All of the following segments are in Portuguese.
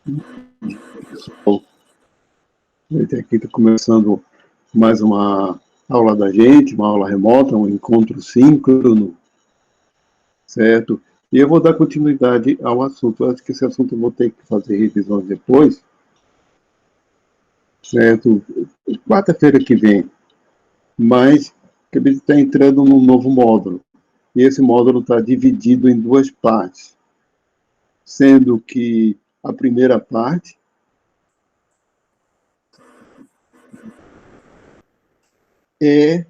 Pessoal, aqui está começando mais uma aula da gente, uma aula remota, um encontro síncrono, certo? E eu vou dar continuidade ao assunto. Eu acho que esse assunto eu vou ter que fazer revisões depois, certo? Quarta-feira que vem, mas a gente está entrando num novo módulo. E esse módulo está dividido em duas partes, sendo que a primeira parte é...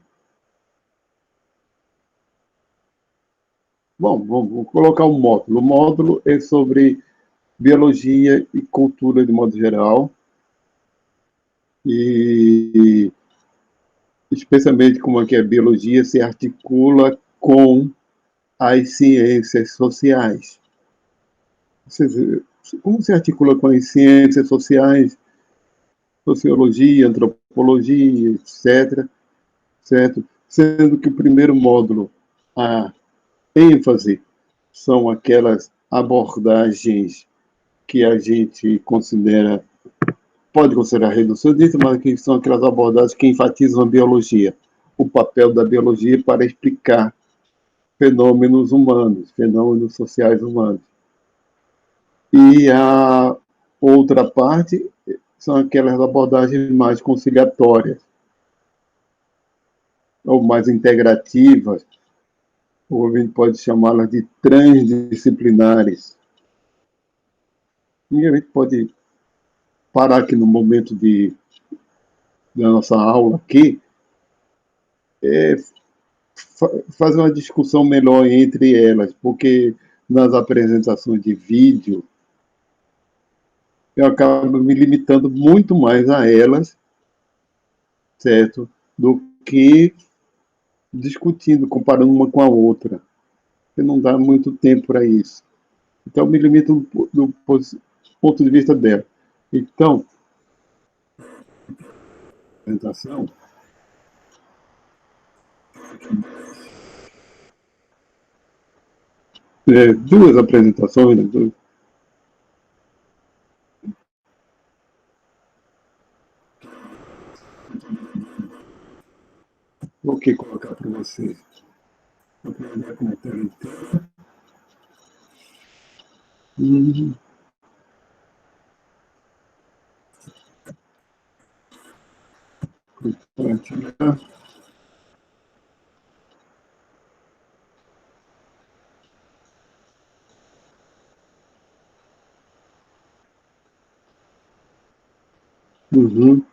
Bom, vamos colocar um módulo. O módulo é sobre biologia e cultura de modo geral, e especialmente como é que a biologia se articula com as ciências sociais. Ou seja, como se articula com as ciências sociais, sociologia, antropologia, etc., certo? Sendo que o primeiro módulo, a ênfase, são aquelas abordagens que a gente considera, pode considerar reducionista, mas que são aquelas abordagens que enfatizam a biologia, o papel da biologia para explicar fenômenos humanos, fenômenos sociais humanos. E a outra parte são aquelas abordagens mais conciliatórias, ou mais integrativas, ou a gente pode chamá-las de transdisciplinares. E a gente pode parar aqui no momento da nossa aula aqui, fazer uma discussão melhor entre elas, porque nas apresentações de vídeo eu acabo me limitando muito mais a elas, certo? Do que discutindo, comparando uma com a outra. Porque não dá muito tempo para isso. Então, eu me limito do ponto de vista dela. Então, apresentação, duas apresentações, né? Vou aqui colocar para vocês. Vou aprender como tela inteira. Compartilhar. Uhum.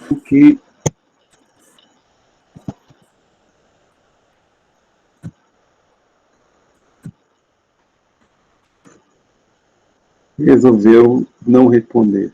O que resolveu não responder.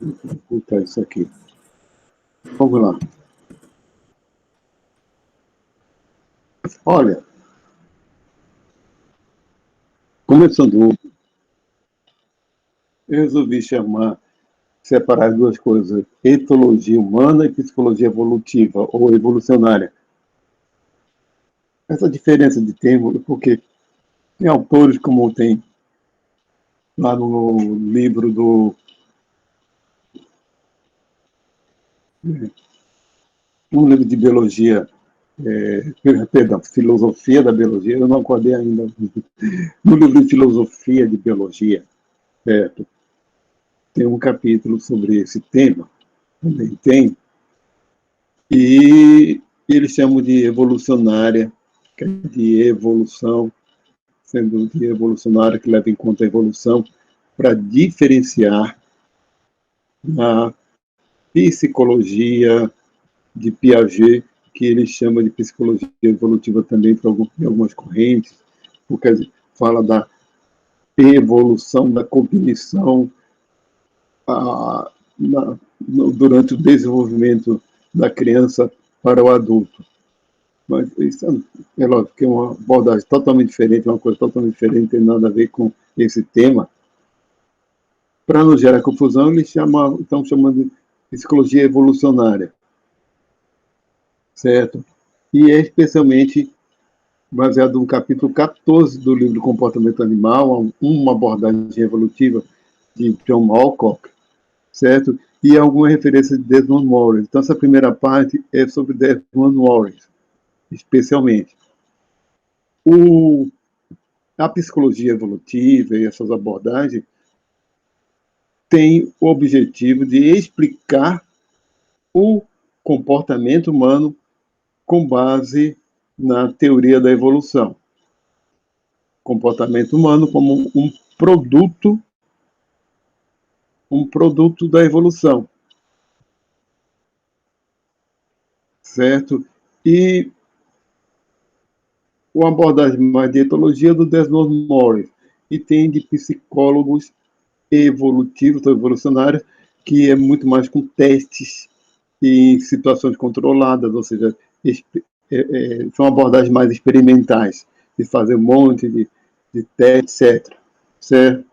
Vou botar isso aqui. Vamos lá. Olha, começando, eu resolvi separar as duas coisas, etologia humana e psicologia evolutiva ou evolucionária. Essa diferença de termo, porque tem autores como tem lá no livro um livro de biologia perdão, Filosofia da Biologia, eu não acordei ainda, no livro de Filosofia de Biologia, certo? Tem um capítulo sobre esse tema, também tem, e eles chamam de evolucionária, que é de evolução, sendo de evolucionária que leva em conta a evolução, para diferenciar a psicologia de Piaget, que ele chama de psicologia evolutiva também para algumas correntes, porque fala da evolução, da cognição durante o desenvolvimento da criança para o adulto. Mas isso é lógico que é uma abordagem totalmente diferente, uma coisa totalmente diferente, não tem nada a ver com esse tema. Para não gerar confusão, eles estão chamando de psicologia evolucionária, certo? E é especialmente baseado no capítulo 14 do livro Comportamento Animal, uma abordagem evolutiva de John Alcock, certo? E alguma referência de Desmond Morris. Então, essa primeira parte é sobre Desmond Morris, especialmente. A psicologia evolutiva e essas abordagens têm o objetivo de explicar o comportamento humano com base na teoria da evolução. Comportamento humano como um produto da evolução, certo? E uma abordagem mais de etologia do Desmond Morris, e tem de psicólogos evolutivos, ou evolucionários, que é muito mais com testes em situações controladas, ou seja, são abordagens mais experimentais, de fazer um monte de testes, etc. Certo?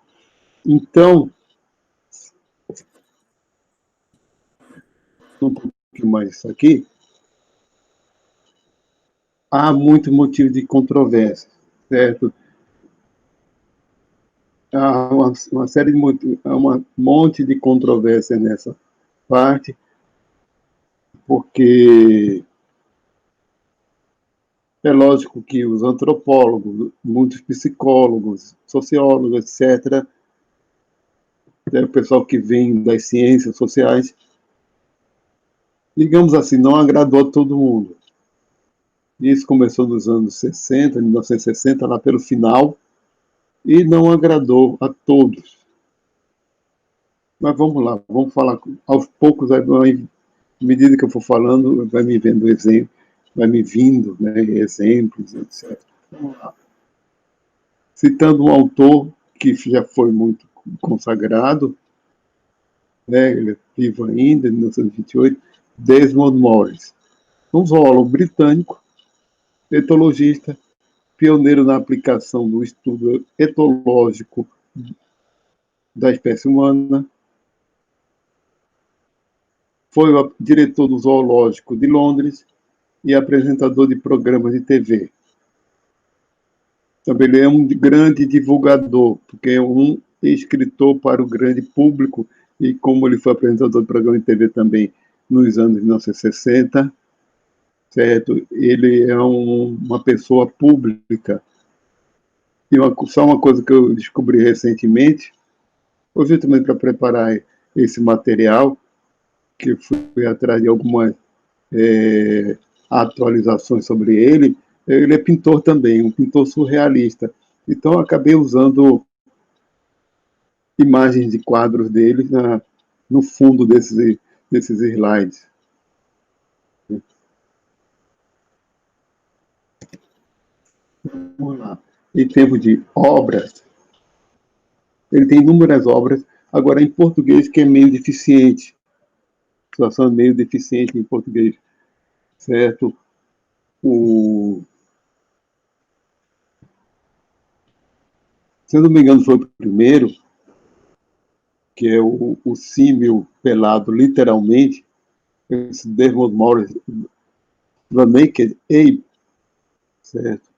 Então, um pouquinho mais isso aqui, há muito motivo de controvérsia, certo? Há uma série de há um monte de controvérsia nessa parte, porque é lógico que os antropólogos, muitos psicólogos, sociólogos, etc., o pessoal que vem das ciências sociais, digamos assim, não agradou a todo mundo. Isso começou nos anos 60, 1960, lá pelo final, e não agradou a todos. Mas vamos lá, vamos falar aos poucos, à medida que eu for falando, vai me vendo exemplo, vai me vindo, né, exemplos, etc. Vamos lá. Citando um autor que já foi muito consagrado, né, ele é vivo ainda, em 1928, Desmond Morris, um zoólogo britânico, etologista, pioneiro na aplicação do estudo etológico da espécie humana, foi o diretor do Zoológico de Londres e apresentador de programas de TV. Também ele é um grande divulgador, porque é um escritor para o grande público, e como ele foi apresentador de programa de TV também nos anos 1960, certo? Ele é uma pessoa pública. E só uma coisa que eu descobri recentemente, hoje também para preparar esse material, que eu fui atrás de algumas atualizações sobre ele é pintor também, um pintor surrealista. Então, eu acabei usando imagens de quadros dele no fundo desses slides. Vamos lá. Em termos de obras, ele tem inúmeras obras, agora em português que é meio deficiente. A situação é meio deficiente em português, certo? Se eu não me engano, foi o primeiro, que é o símil pelado, literalmente, esse Desmond Morris, The Naked Ape, certo?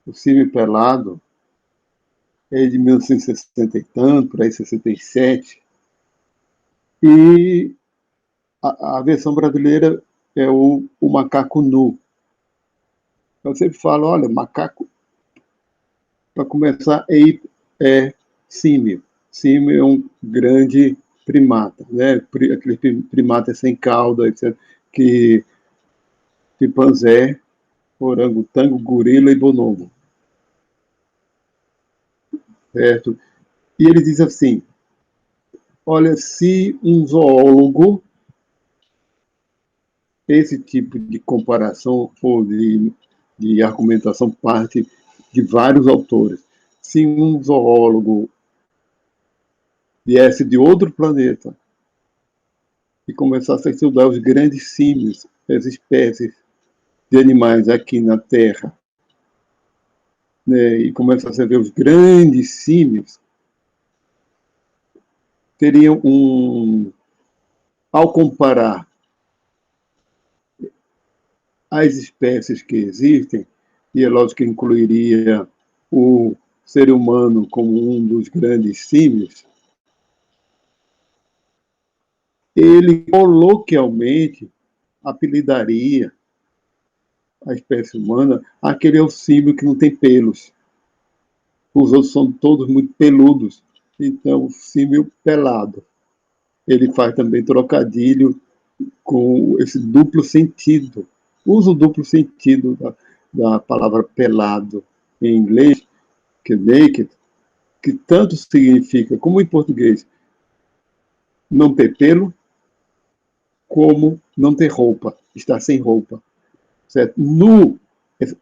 O símil pelado é de 1960 e tanto, por aí 67, e a versão brasileira é o macaco nu, Eu sempre falo, olha, macaco, para começar, é símio. Símio é um grande primata, né? Aquele primata sem cauda, etc., que chimpanzé, orangotango, gorila e bonobo, certo? E ele diz assim, olha, se um zoólogo, esse tipo de comparação ou de argumentação parte de vários autores. Se um zoólogo viesse de outro planeta e começasse a estudar os grandes símios, as espécies de animais aqui na Terra, né, e começasse a ver os grandes símios, teriam ao comparar as espécies que existem, e é lógico que incluiria o ser humano como um dos grandes símios, ele coloquialmente apelidaria a espécie humana aquele é o símio que não tem pelos. Os outros são todos muito peludos, então o símio pelado. Ele faz também trocadilho com esse duplo sentido. Usa o duplo sentido da palavra pelado em inglês, que é naked, que tanto significa, como em português, não ter pelo, como não ter roupa, estar sem roupa. Certo? Nu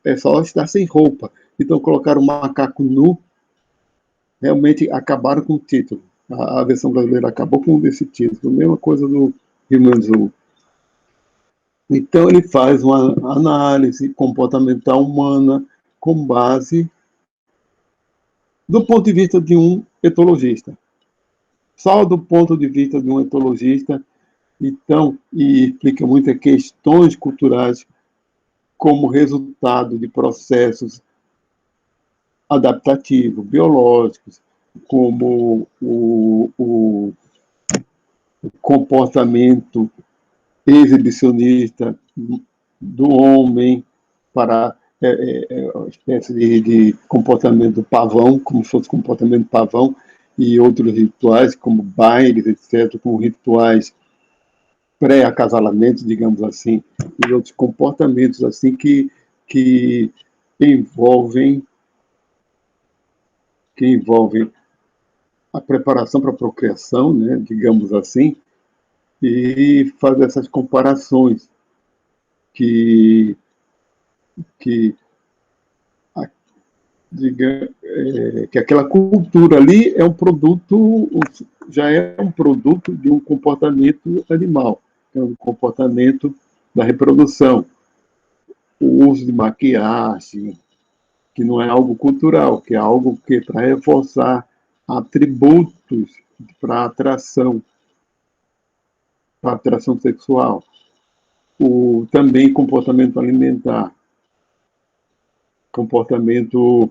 é só estar sem roupa. Então, colocar o macaco nu, realmente acabaram com o título. A versão brasileira acabou com esse título. Mesma coisa do Rimanzu. Então, ele faz uma análise comportamental humana com base do ponto de vista de um etologista. Só do ponto de vista de um etologista, então, e explica muitas questões culturais como resultado de processos adaptativos, biológicos, como o comportamento exibicionista do homem para uma espécie de comportamento pavão, como se fosse comportamento pavão, e outros rituais, como bailes, etc., com rituais pré-acasalamento, digamos assim, e outros comportamentos assim que envolvem que envolvem a preparação para a procriação, né, digamos assim, e fazer essas comparações que, que, que aquela cultura ali é um produto, já é um produto de um comportamento animal, é um comportamento da reprodução, o uso de maquiagem, que não é algo cultural, que é algo que para reforçar atributos para atração sexual. Também comportamento alimentar, comportamento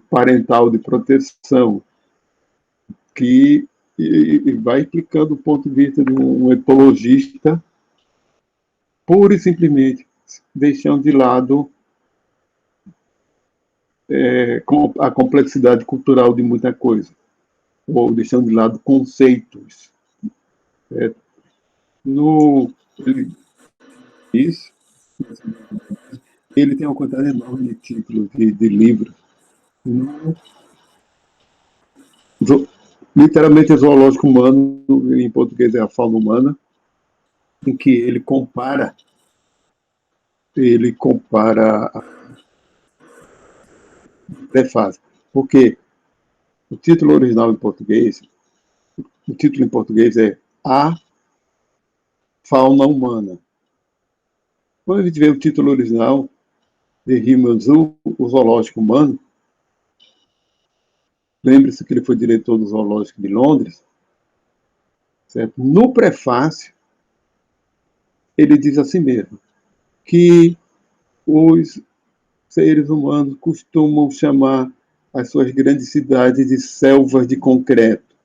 parental de proteção, que vai explicando o ponto de vista de um etologista, pura e simplesmente deixando de lado a complexidade cultural de muita coisa, ou deixando de lado conceitos. No isso, ele tem uma quantidade enorme de títulos de livros. Literalmente é zoológico humano, em português é a fauna humana, em que ele compara a prefácio. Porque o título original em português, o título em português é A Fauna Humana. Quando a gente vê o título original de Riemann Zoo, o zoológico humano, lembre-se que ele foi diretor do Zoológico de Londres, certo? No prefácio, ele diz assim mesmo, que os seres humanos costumam chamar as suas grandes cidades de selvas de concreto.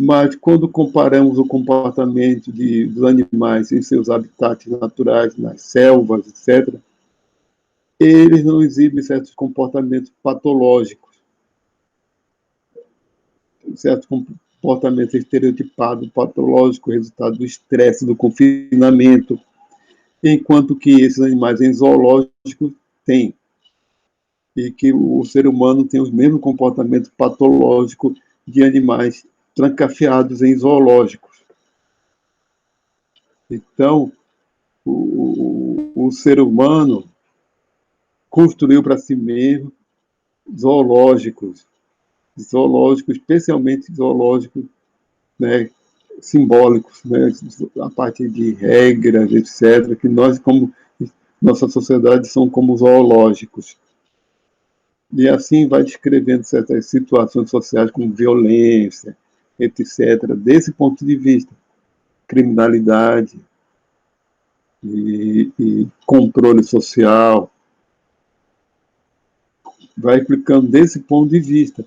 Mas quando comparamos o comportamento dos animais em seus habitats naturais, nas selvas, etc., eles não exibem certos comportamentos patológicos, certos comportamentos estereotipados, patológicos, resultado do estresse, do confinamento, enquanto que esses animais em zoológicos têm. E que o ser humano tem os mesmos comportamentos patológicos de animais trancafiados em zoológicos. Então, o ser humano construiu para si mesmo zoológicos, especialmente zoológicos, né, simbólicos, né, a partir de regras, etc., que nós, como nossa sociedade, são como zoológicos. E assim vai descrevendo certas situações sociais como violência, etc., desse ponto de vista, criminalidade e controle social, vai explicando desse ponto de vista,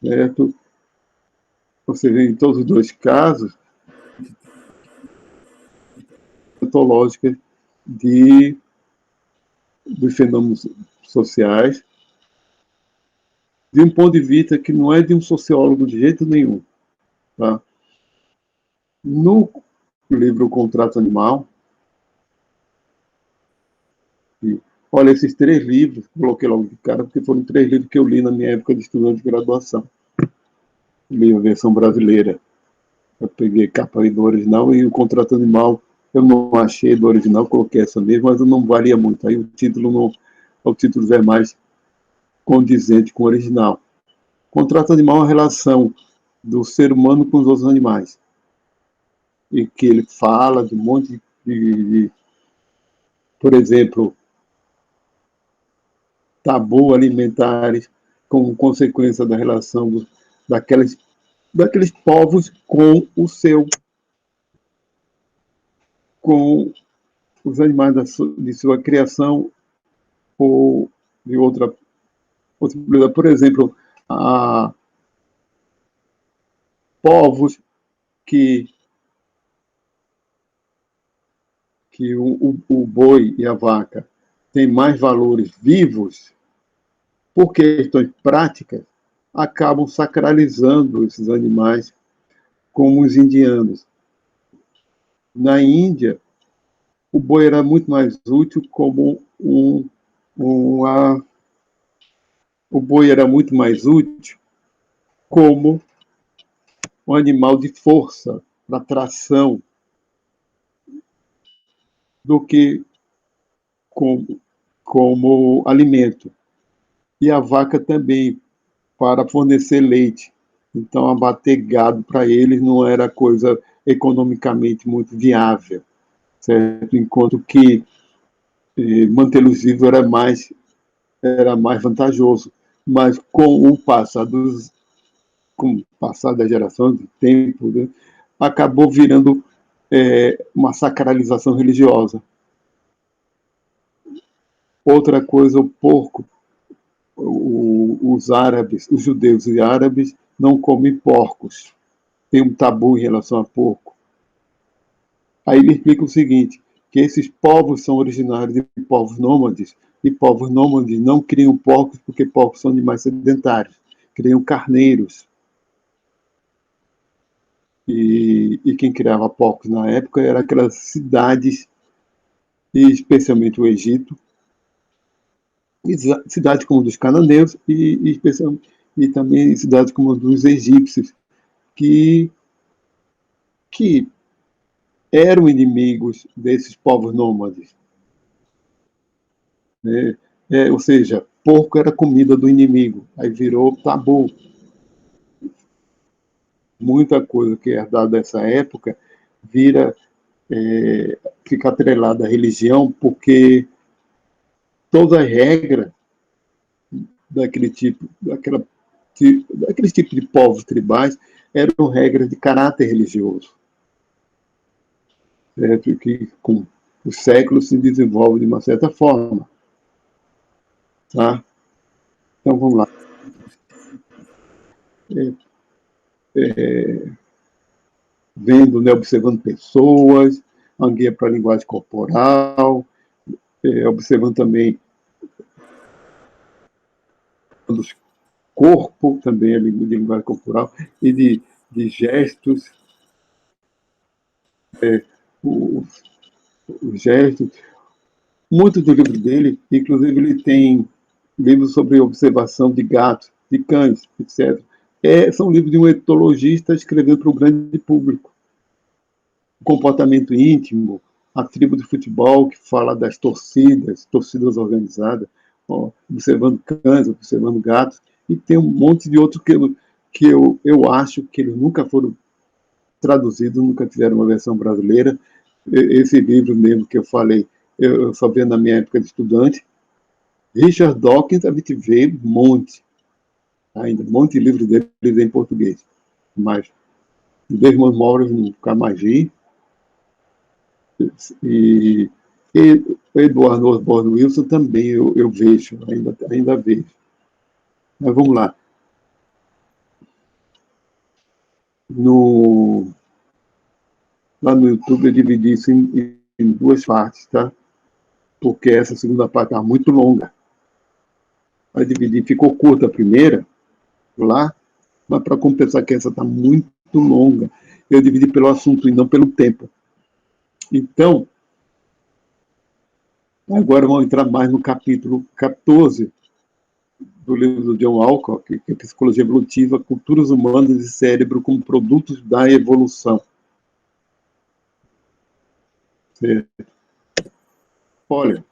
certo? Você vê em todos os dois casos, patológicas dos fenômenos sociais, de um ponto de vista que não é de um sociólogo de jeito nenhum. Tá? No livro O Contrato Animal, e, olha, esses 3 livros, coloquei logo de cara, porque foram 3 livros que eu li na minha época de estudante de graduação. Li a versão brasileira. Eu peguei capa do original e o Contrato Animal eu não achei do original, coloquei essa mesmo, mas não valia muito. Aí o título é mais condizente com o original. Contrato Animal é a relação do ser humano com os outros animais. E que ele fala de um monte por exemplo, tabu alimentares como consequência da relação daqueles povos com com os animais de sua criação ou de outra possibilidade. Por exemplo, povos que o boi e a vaca têm mais valores vivos, por questões práticas, acabam sacralizando esses animais, como os indianos. Na Índia, o boi era muito mais útil como o boi era muito mais útil como um animal de força, para tração, do que como alimento. E a vaca também, para fornecer leite. Então, abater gado para eles não era coisa economicamente muito viável, certo? Enquanto que mantê-los vivos era mais vantajoso. Mas com o passar das gerações, do tempo, né, acabou virando uma sacralização religiosa. Outra coisa, o porco, os árabes, os judeus e árabes não comem porcos. Tem um tabu em relação a porco. Aí ele explica o seguinte, que esses povos são originários de povos nômades, e povos nômades não criam porcos porque porcos são animais sedentários, criam carneiros. E quem criava porcos na época eram aquelas cidades, e especialmente o Egito, cidades como dos cananeus e também cidades como dos egípcios, que, que eram inimigos desses povos nômades. Né? Ou seja, porco era comida do inimigo, aí virou tabu. Muita coisa que é herdada dessa época fica atrelada à religião, porque toda regra daqueles tipos de povos tribais eram regras de caráter religioso, certo? Que com os séculos se desenvolve de uma certa forma. Tá? Então vamos lá. vendo, né, observando pessoas, uma guia para a linguagem corporal, observando também os corpo, também a linguagem corporal, e de gestos, os, os gestos. Muitos dos livros dele, inclusive ele tem livros sobre observação de gatos, de cães, etc. São livros de um etologista escrevendo para o grande público. O comportamento íntimo, a tribo de futebol, que fala das torcidas organizadas, observando cães, observando gatos, e tem um monte de outros que eu acho que eles nunca foram traduzidos, nunca tiveram uma versão brasileira. Esse livro mesmo que eu falei, eu só vi na minha época de estudante. Richard Dawkins, a gente vê um monte, ainda, um monte de livros deles em português. Mas Desmond Morris no Camagi e Edward Osborne Wilson também eu vejo, ainda vejo. Mas vamos lá. Lá no YouTube eu dividi isso em duas partes, tá? Porque essa segunda parte está muito longa. Vai dividir, ficou curta a primeira, lá, mas para compensar que essa está muito longa, eu dividi pelo assunto e não pelo tempo. Então, agora vamos entrar mais no capítulo 14 do livro do John Alcott, que é Psicologia Evolutiva, Culturas Humanas e Cérebro como Produtos da Evolução. Certo? Olha,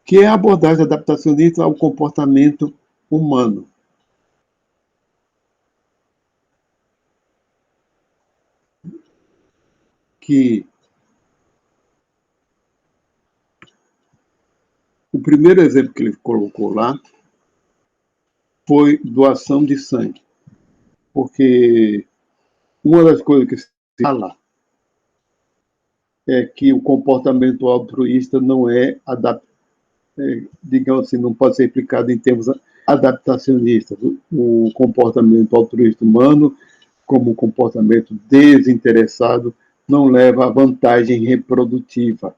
que é a abordagem adaptacionista ao comportamento humano. Que o primeiro exemplo que ele colocou lá foi doação de sangue. Porque uma das coisas que se fala é que o comportamento altruísta não digamos assim, não pode ser aplicado em termos adaptacionistas. O comportamento altruísta humano, como comportamento desinteressado, não leva a vantagem reprodutiva.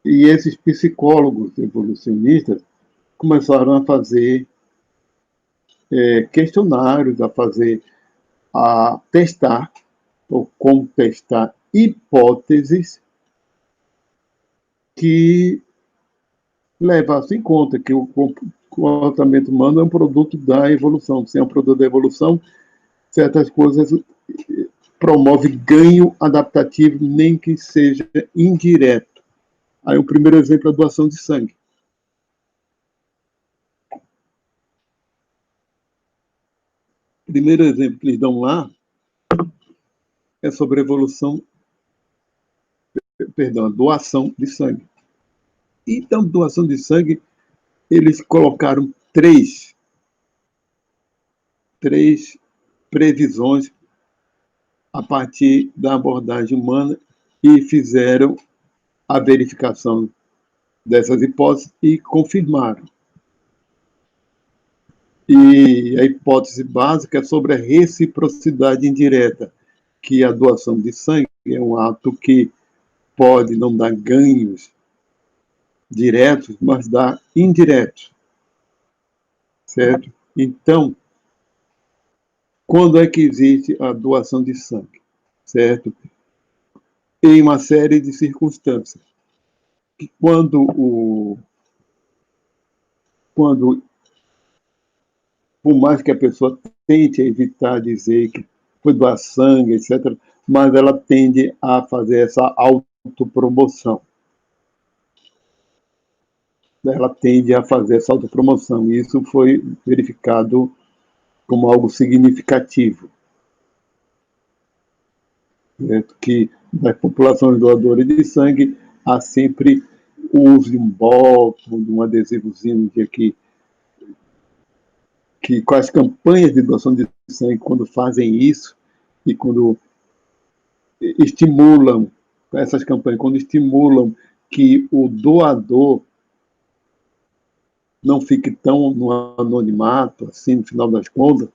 E esses psicólogos evolucionistas começaram a fazer questionários, a testar ou contestar hipóteses que levassem em conta que o comportamento humano é um produto da evolução. Se é um produto da evolução, certas coisas promovem ganho adaptativo, nem que seja indireto. Aí o primeiro exemplo é a doação de sangue. O primeiro exemplo que eles dão lá é sobre a doação de sangue. Então, doação de sangue, eles colocaram três previsões a partir da abordagem humana e fizeram a verificação dessas hipóteses e confirmaram. E a hipótese básica é sobre a reciprocidade indireta, que a doação de sangue é um ato que pode não dar ganhos diretos, mas dá indiretos. Certo? Então, quando é que existe a doação de sangue? Certo? Em uma série de circunstâncias. Quando, por mais que a pessoa tente evitar dizer que foi doar sangue, etc., mas ela tende a fazer essa autopromoção. Ela tende a fazer essa autopromoção. E isso foi verificado como algo significativo. Que das populações doadoras de sangue há sempre o uso de um botão, de um adesivozinho que com as campanhas de doação de sangue, quando fazem isso e quando estimulam essas campanhas, quando estimulam que o doador não fique tão no anonimato, assim, no final das contas,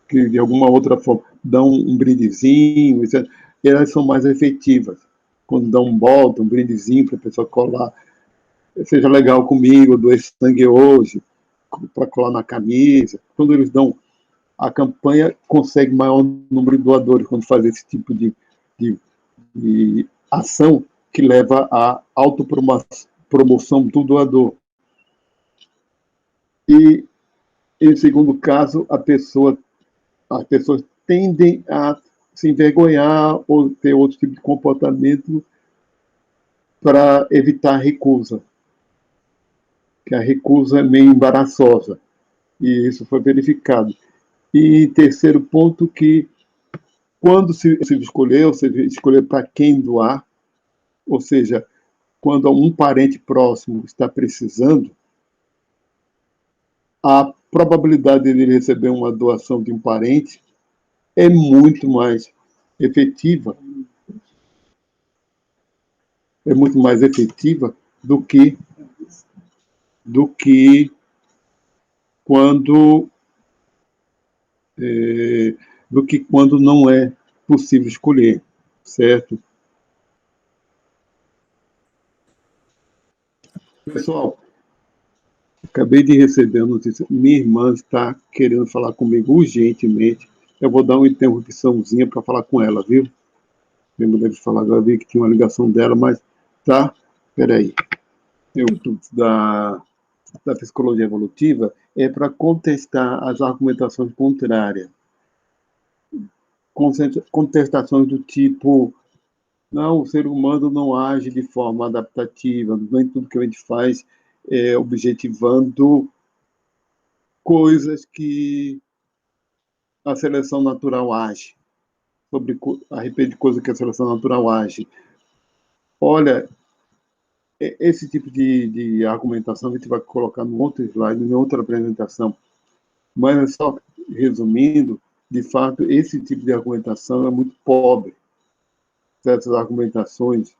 que de alguma outra forma dão um brindezinho, etc., elas são mais efetivas. Quando dão um bota, um brindezinho para a pessoa colar, seja legal comigo, doe sangue hoje, para colar na camisa. Quando eles dão, a campanha consegue maior número de doadores quando faz esse tipo de, de ação que leva à autopromoção do doador. E, em segundo caso, as pessoas tendem a se envergonhar ou ter outro tipo de comportamento para evitar a recusa, que a recusa é meio embaraçosa, e isso foi verificado. E terceiro ponto, que quando se escolher para quem doar, ou seja, quando um parente próximo está precisando, a probabilidade de ele receber uma doação de um parente é muito mais efetiva, do que quando do que quando não é possível escolher, certo? Pessoal, acabei de receber a notícia, minha irmã está querendo falar comigo urgentemente. Eu vou dar uma interrupçãozinha para falar com ela, viu? Minha mulher de falar, agora vi que tinha uma ligação dela, mas tá. Peraí. Eu da psicologia evolutiva é para contestar as argumentações contrárias. Contestações do tipo, não, o ser humano não age de forma adaptativa, nem tudo que a gente faz é objetivando coisas que a seleção natural age, a respeito de coisas que a seleção natural age. Olha, esse tipo de argumentação a gente vai colocar no outro slide, em outra apresentação, mas só resumindo, de fato, esse tipo de argumentação é muito pobre. Certas argumentações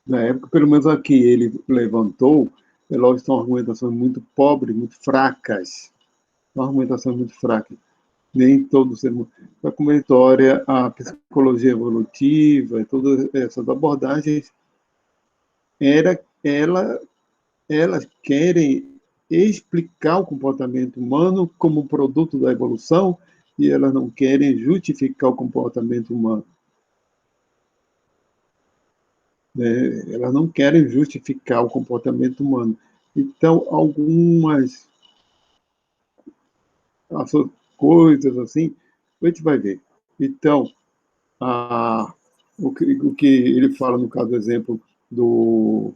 na época, pelo menos aqui ele levantou, lógico, são argumentações muito pobres, muito fracas. São argumentações muito fracas. Nem todo ser humano. A comunitória, a psicologia evolutiva, todas essas abordagens, elas querem explicar o comportamento humano como produto da evolução e elas não querem justificar o comportamento humano. Elas não querem justificar o comportamento humano. Então, algumas coisas assim, a gente vai ver. Então, o que ele fala no caso do exemplo do,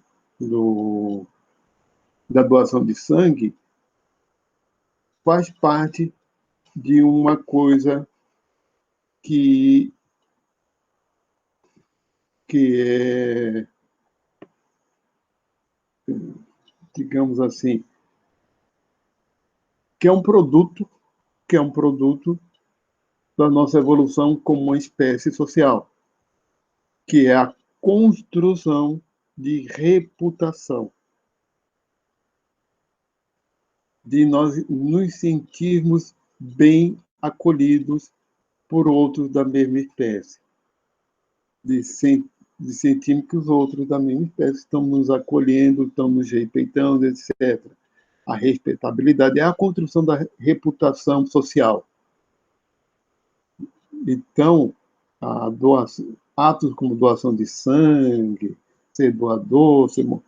da doação de sangue faz parte de uma coisa que é, digamos assim, que é um produto da nossa evolução como uma espécie social, que é a construção de reputação, de nós nos sentirmos bem acolhidos por outros da mesma espécie, de sentirmos que os outros da mesma espécie estão nos acolhendo, estão nos respeitando, etc. A respeitabilidade é a construção da reputação social. Então, atos como doação de sangue, ser doador, são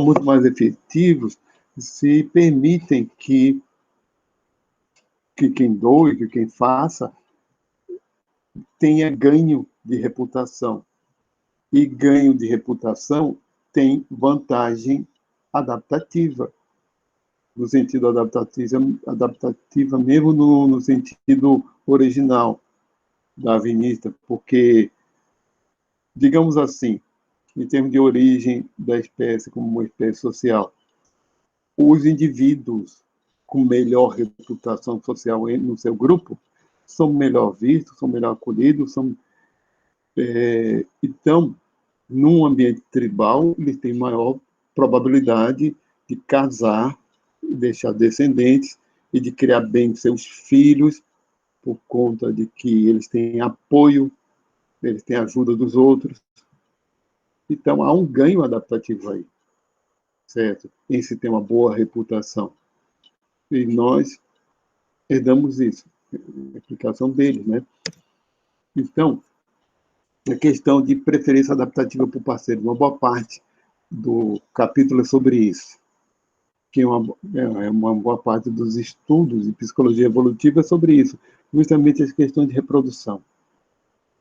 muito mais efetivos se permitem que quem doe, que quem faça, tenha ganho de reputação. E ganho de reputação tem vantagem adaptativa, no sentido adaptativa mesmo no sentido original darwinista, porque, digamos assim, em termos de origem da espécie como uma espécie social, os indivíduos com melhor reputação social no seu grupo são melhor vistos, são melhor acolhidos, então, num ambiente tribal, eles têm maior probabilidade de casar, deixar descendentes e de criar bem seus filhos, por conta de que eles têm apoio, eles têm ajuda dos outros. Então, há um ganho adaptativo aí, certo? Em se ter uma boa reputação. E nós herdamos isso, a aplicação deles, né? Então, a questão de preferência adaptativa para o parceiro, uma boa parte do capítulo é sobre isso, que é uma boa parte dos estudos de psicologia evolutiva é sobre isso, justamente as questões de reprodução,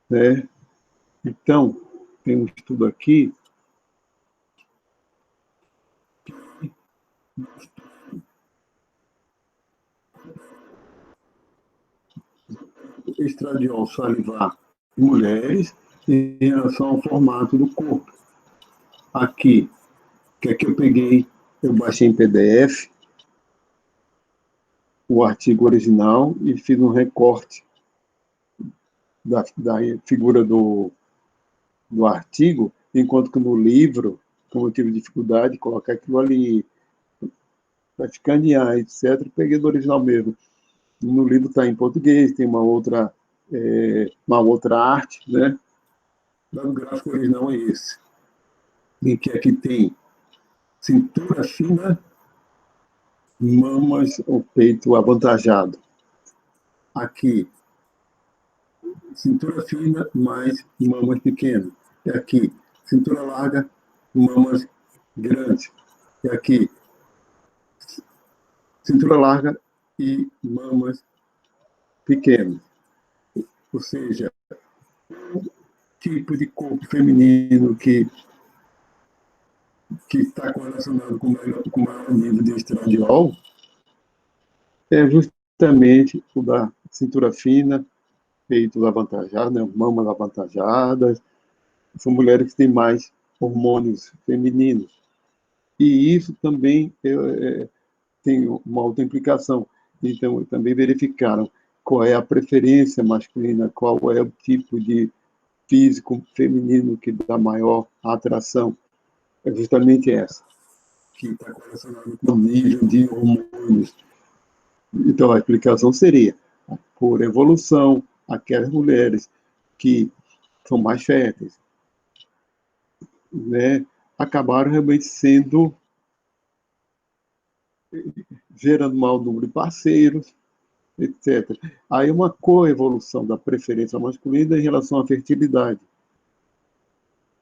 né? Então, tem um estudo aqui, estradiol salivar em mulheres em relação ao formato do corpo. Aqui, que é que eu baixei em PDF o artigo original e fiz um recorte da figura do artigo, enquanto que no livro, como eu tive dificuldade de colocar aquilo ali, para escanear, etc., peguei do original mesmo. No livro está em português, tem uma outra arte, né? O gráfico original é esse, em que aqui tem cintura fina, mamas, o peito avantajado. Aqui, cintura fina mais mamas pequenas. E aqui, cintura larga, mamas grandes. E aqui, cintura larga e mamas pequenas. Ou seja, o tipo de corpo feminino que está correlacionado com o maior nível de estradiol é justamente o da cintura fina, peitos avantajados, né, mamas avantajadas. São mulheres que têm mais hormônios femininos. E isso também tem uma outra implicação. Então, também verificaram qual é a preferência masculina, qual é o tipo de físico feminino que dá maior atração. É justamente essa, que está correlacionada com o nível de hormônios. Então, a explicação seria, por evolução, aquelas mulheres que são mais férteis, né, acabaram realmente gerando maior número de parceiros, etc. Aí uma coevolução da preferência masculina em relação à fertilidade,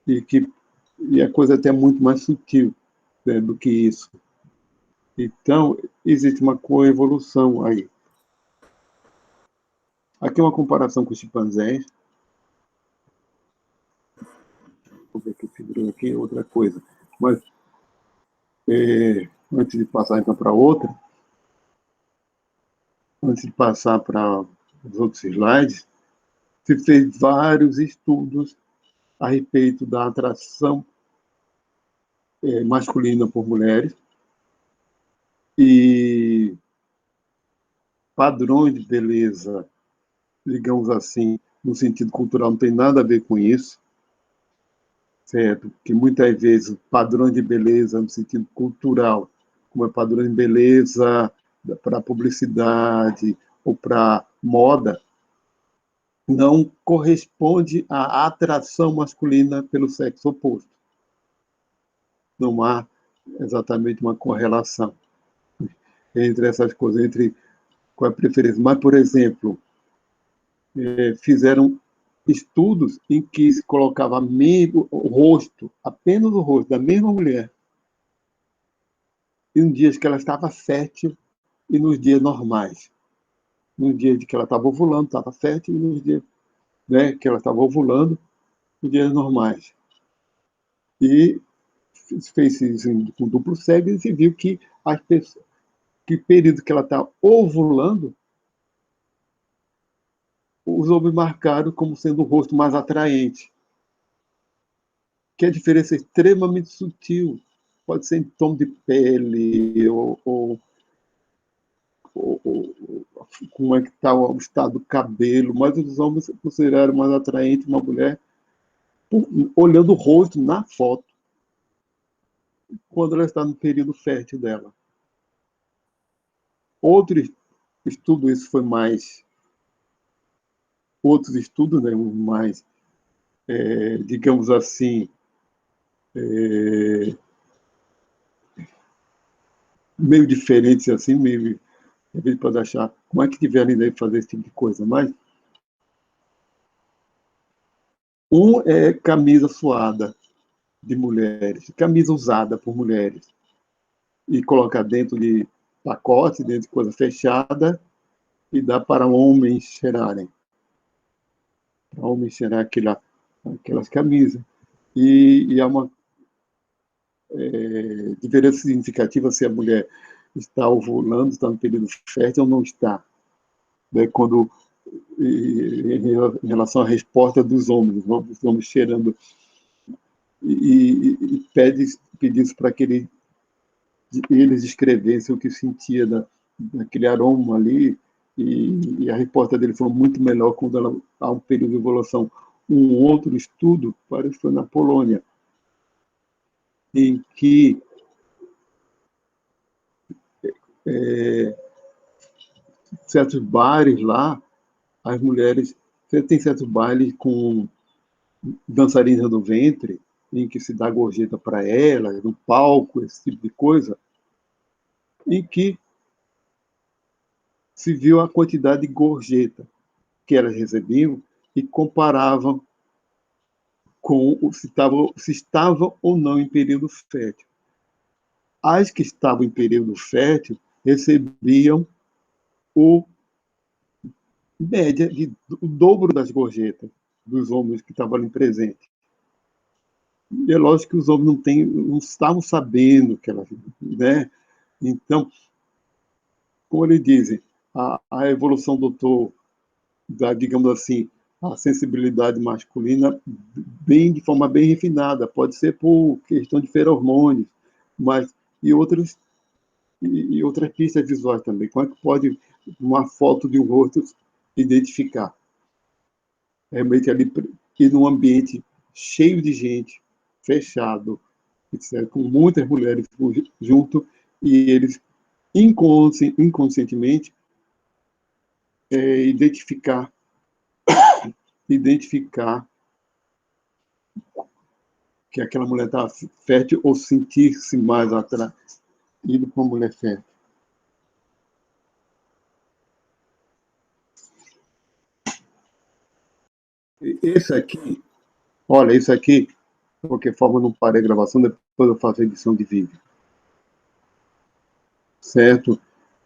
e a coisa até muito mais sutil, né, do que isso. Então, existe uma coevolução aí. Aqui é uma comparação com os chimpanzés. Vou ver que figura aqui, outra coisa. Mas, antes de passar então para outra, antes de passar para os outros slides, se fez vários estudos a respeito da atração masculina por mulheres e padrões de beleza, digamos assim, no sentido cultural, não tem nada a ver com isso, certo? Que muitas vezes padrões de beleza no sentido cultural, como é padrão de beleza para publicidade ou para moda, não corresponde à atração masculina pelo sexo oposto. Não há exatamente uma correlação entre essas coisas, entre qual é a preferência. Mas, por exemplo, fizeram estudos em que se colocava mesmo o rosto, apenas o rosto da mesma mulher, em dias que ela estava fértil e nos dias normais. Nos dias de que ela estava ovulando, estava fértil, e nos dias, né, que ela estava ovulando, nos dias normais. E fez isso com duplo cego e se viu que as pessoas, que período que ela está ovulando, os homens marcaram como sendo o rosto mais atraente. Que a diferença é extremamente sutil. Pode ser em tom de pele, ou como é que está o estado do cabelo, mas os homens consideraram mais atraente uma mulher olhando o rosto na foto, quando ela está no período fértil dela. Outro estudo, isso foi mais... Outros estudos, né, mais, digamos assim, meio diferentes, assim, meio... Às vezes pode achar, como é que tiveram ideia de fazer esse tipo de coisa, mas um é camisa suada de mulheres, camisa usada por mulheres, e colocar dentro de pacote, dentro de coisa fechada, e dá para homens cheirarem. Para homens cheirar aquelas camisas. E há uma diferença significativa se a mulher está ovulando, está no período fértil ou não está. Né? Quando, em relação à resposta dos homens, os homens cheirando e pedidos para que eles escrevessem o que sentia daquele aroma ali, e a resposta dele foi muito melhor quando ela há um período de evolução. Um outro estudo, parece que foi na Polônia, em que certos bares lá, as mulheres... Tem certos bailes com dançarinas do ventre, em que se dá gorjeta para elas, no palco, esse tipo de coisa, em que se viu a quantidade de gorjeta que elas recebiam e comparavam com se estavam ou não em período fértil. As que estavam em período fértil recebiam o média o dobro das gorjetas dos homens que estavam ali presentes. E é lógico que os homens não estavam sabendo que elas, né? Então, como eles dizem, a evolução digamos assim, a sensibilidade masculina de forma bem refinada, pode ser por questão de feromônios, mas e outras pistas visuais também. Como é que pode uma foto de um rosto identificar? Realmente ali, e num ambiente cheio de gente, fechado, etc., com muitas mulheres junto, e eles inconscientemente identificar que aquela mulher estava fértil ou sentir-se mais atraído com a mulher fértil. Esse aqui, olha, isso aqui, de qualquer forma, eu não parei a gravação, depois eu faço a edição de vídeo. Certo?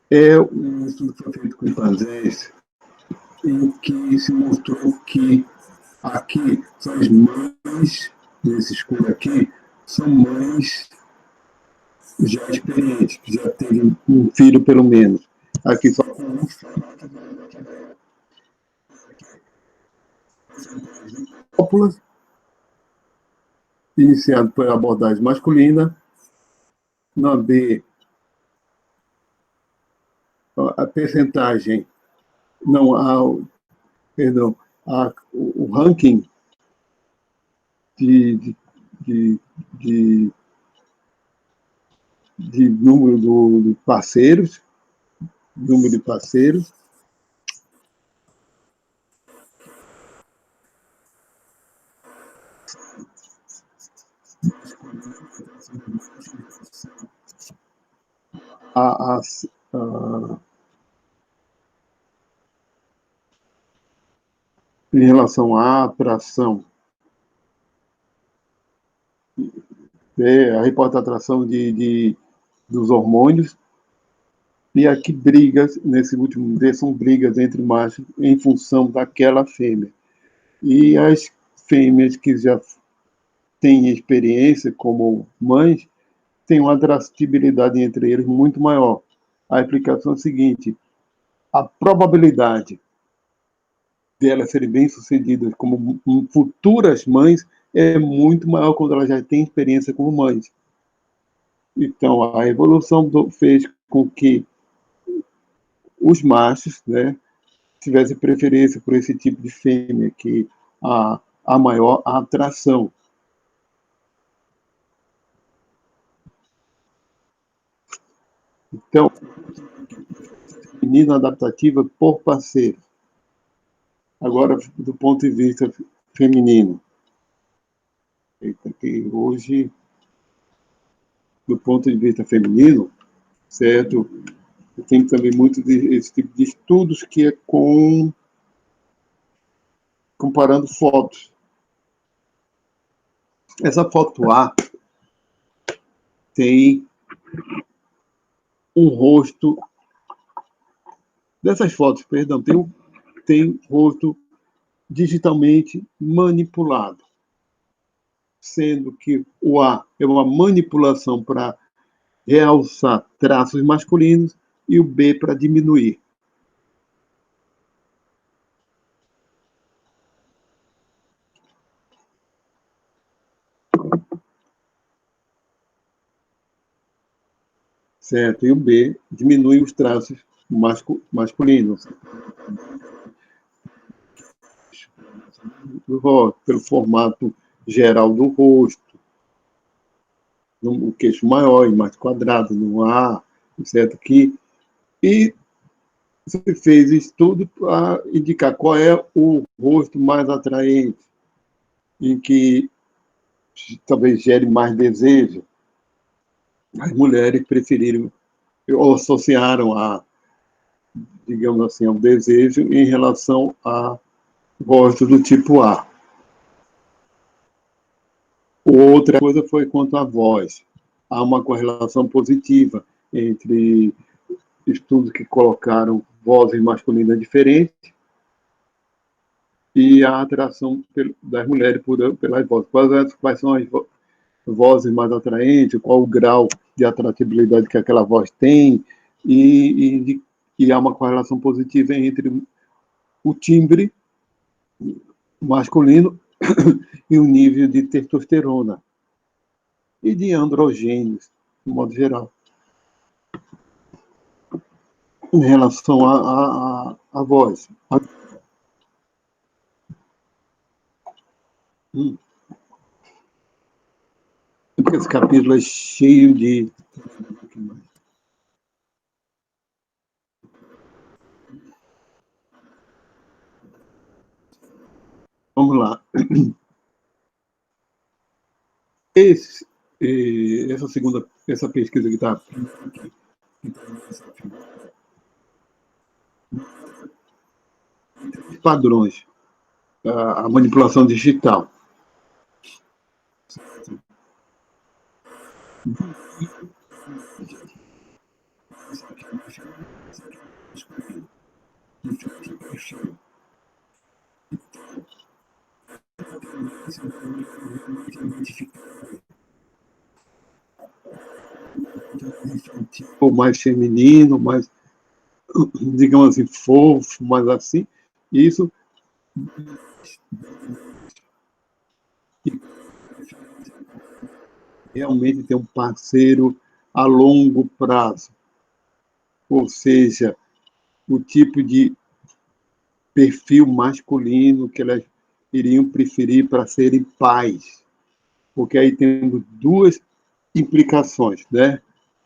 É um estudo que foi feito com chimpanzés, em que se mostrou que aqui são as mães, nesse escuro aqui, são mães já experientes, que já teve um filho pelo menos. Aqui só com um filho. Cópulas, iniciado pela abordagem masculina. Na B, a percentagem, não, perdão, o ranking de, de, de, de número de parceiros, a, a, a, em relação à atração, a reporta a atração dos hormônios, e aqui brigas, nesse último dia, são brigas entre machos em função daquela fêmea. E as fêmeas que já têm experiência como mães, têm uma atratividade entre eles muito maior. A explicação é a seguinte: a probabilidade delas serem bem-sucedidas como futuras mães é muito maior quando elas já têm experiência como mães. Então, a evolução fez com que os machos, né, tivessem preferência por esse tipo de fêmea, que a maior atração. Então, menina adaptativa por parceiro. Agora, do ponto de vista feminino. Que hoje, do ponto de vista feminino, certo? Tem também muito esse tipo de estudos que é comparando fotos. Essa foto A tem um rosto, dessas fotos, perdão, tem rosto digitalmente manipulado, sendo que o A é uma manipulação para realçar traços masculinos e o B para diminuir. Certo? E o B diminui os traços masculinos. Pelo formato geral do rosto, o queixo maior e mais quadrado, no A, certo? E você fez estudo para indicar qual é o rosto mais atraente, em que talvez gere mais desejo. As mulheres preferiram ou associaram digamos assim, ao desejo em relação a rosto do tipo A. Outra coisa foi quanto à voz. Há uma correlação positiva entre estudos que colocaram vozes masculinas diferentes e a atração das mulheres pelas vozes. Quais são as vozes mais atraentes, qual o grau de atratividade que aquela voz tem, e há uma correlação positiva entre o timbre masculino e o nível de testosterona e de androgênios, de modo geral, em relação à voz. Porque esse capítulo é cheio de. Vamos lá. Essa pesquisa que está padrões, a manipulação digital. Ou mais feminino, mais, digamos assim, fofo, mais assim. Isso realmente tem um parceiro a longo prazo. Ou seja, o tipo de perfil masculino que elas iriam preferir para serem pais. Porque aí temos duas implicações, né?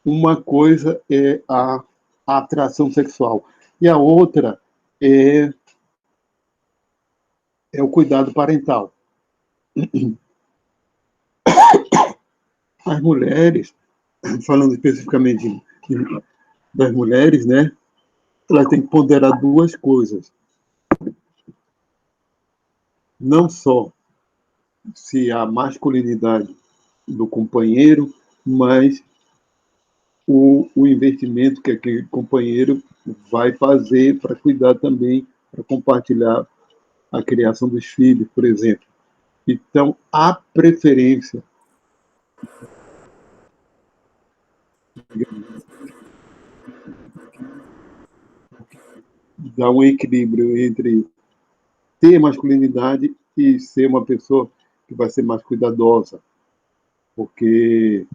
Uma coisa é a atração sexual e a outra é o cuidado parental. As mulheres, falando especificamente das mulheres, né? Elas têm que ponderar duas coisas. Não só se a masculinidade do companheiro, mas o investimento que aquele companheiro vai fazer para cuidar também, para compartilhar a criação dos filhos, por exemplo. Então, a preferência dá um equilíbrio entre ter masculinidade e ser uma pessoa que vai ser mais cuidadosa, porque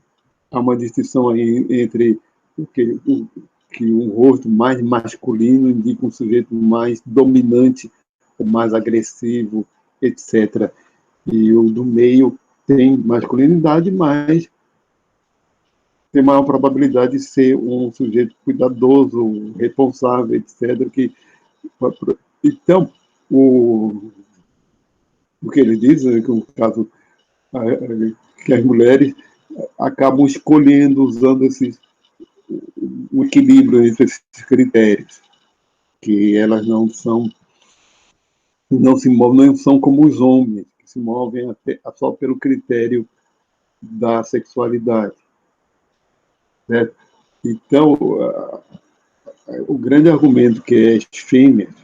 há uma distinção aí entre que um rosto mais masculino indica um sujeito mais dominante, ou mais agressivo, etc. E o do meio tem masculinidade, mas tem maior probabilidade de ser um sujeito cuidadoso, responsável, etc. Então, o que ele diz, que no caso, que as mulheres acabam escolhendo, usando um equilíbrio entre esses critérios, que elas não se movem, não são como os homens, que se movem até, só pelo critério da sexualidade. Certo? Então, o grande argumento que é as fêmeas,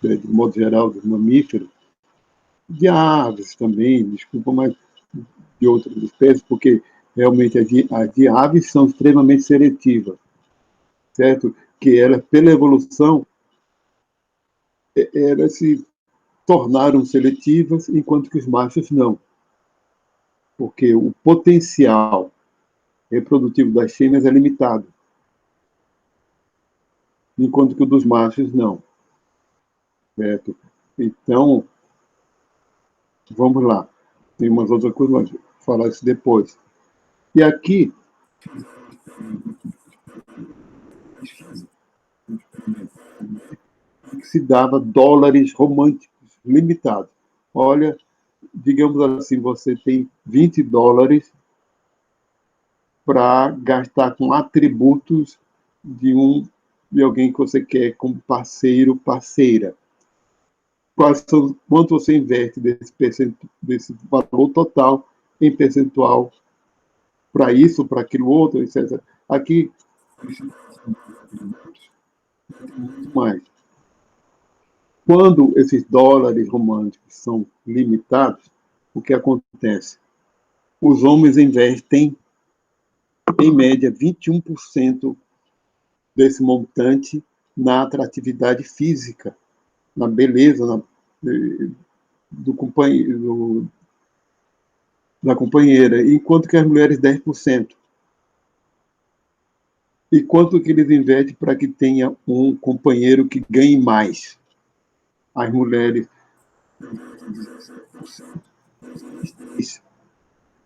de modo geral, dos mamíferos, de aves também, desculpa, mas de outras espécies, porque realmente as de aves são extremamente seletivas, certo? Que elas, pela evolução, elas se tornaram seletivas, enquanto que os machos não. Porque o potencial reprodutivo das fêmeas é limitado, enquanto que o dos machos não. Certo? Então, vamos lá. Tem umas outras coisas, mas vou falar isso depois. E aqui, se dava dólares românticos limitados. Olha, digamos assim, você tem 20 dólares para gastar com atributos de alguém que você quer como parceiro, parceira. Quanto você investe desse valor total em percentual para isso, para aquilo outro, etc. Aqui, muito mais. Quando esses dólares românticos são limitados, o que acontece? Os homens investem, em média, 21% desse montante na atratividade física, na beleza do companheiro, da companheira, enquanto que as mulheres 10%. E quanto que eles investem para que tenha um companheiro que ganhe mais? As mulheres.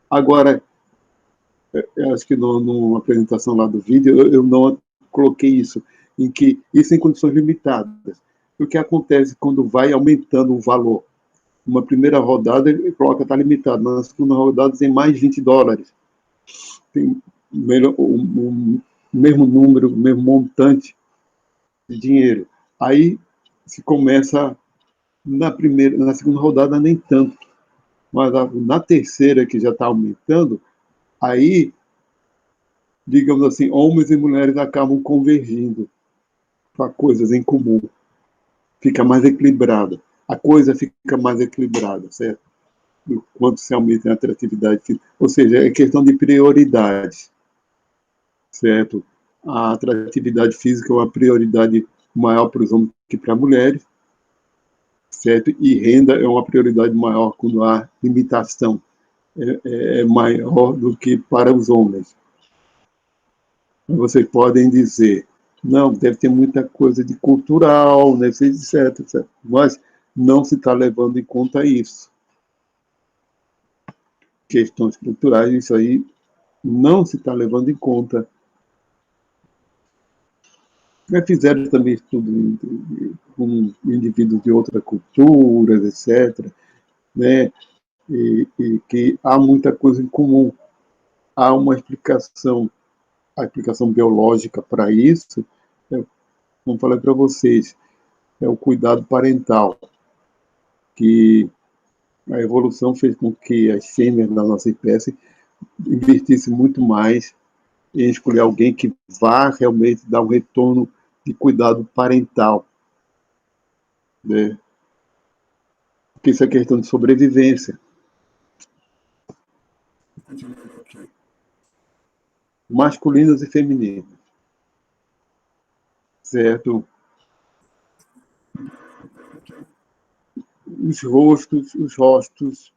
Agora, eu acho que numa apresentação lá do vídeo, eu não coloquei isso, em que isso em condições limitadas. O que acontece quando vai aumentando o valor? Uma primeira rodada, ele coloca está limitado, na segunda rodada tem mais 20 dólares. Tem o mesmo número, o mesmo montante de dinheiro. Aí se começa na segunda rodada nem tanto, mas na terceira, que já está aumentando, aí, digamos assim, homens e mulheres acabam convergindo para coisas em comum. Fica mais equilibrada. A coisa fica mais equilibrada, certo? Quando se aumenta a atratividade física. Ou seja, é questão de prioridades, certo? A atratividade física é uma prioridade maior para os homens que para as mulheres, certo? E renda é uma prioridade maior quando há limitação, é maior do que para os homens. Vocês podem dizer, não, deve ter muita coisa de cultural, né, etc, etc. Mas não se está levando em conta isso. Questões culturais, isso aí não se está levando em conta. Já fizeram também estudo com indivíduos de outras culturas, etc., né? E que há muita coisa em comum. Há uma explicação, a explicação biológica para isso, como falei para vocês, é o cuidado parental, que a evolução fez com que as fêmeas da nossa espécie investissem muito mais em escolher alguém que vá realmente dar um retorno de cuidado parental, né? Porque isso é questão de sobrevivência. Masculinos e femininos, certo? Os rostos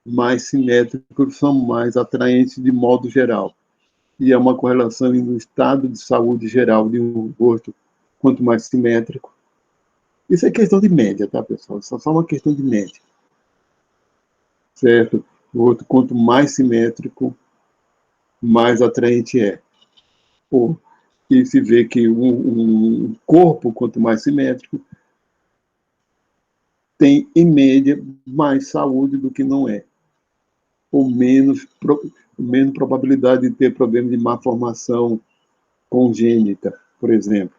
mais simétricos são mais atraentes de modo geral. e é uma correlação no estado de saúde geral de um rosto, quanto mais simétrico. Isso é questão de média, tá, pessoal? Isso é só uma questão de média. Certo? O rosto, quanto mais simétrico, mais atraente é. E se vê que um corpo, quanto mais simétrico, tem, em média, mais saúde do que não é. Ou menos probabilidade de ter problema de má formação congênita, por exemplo.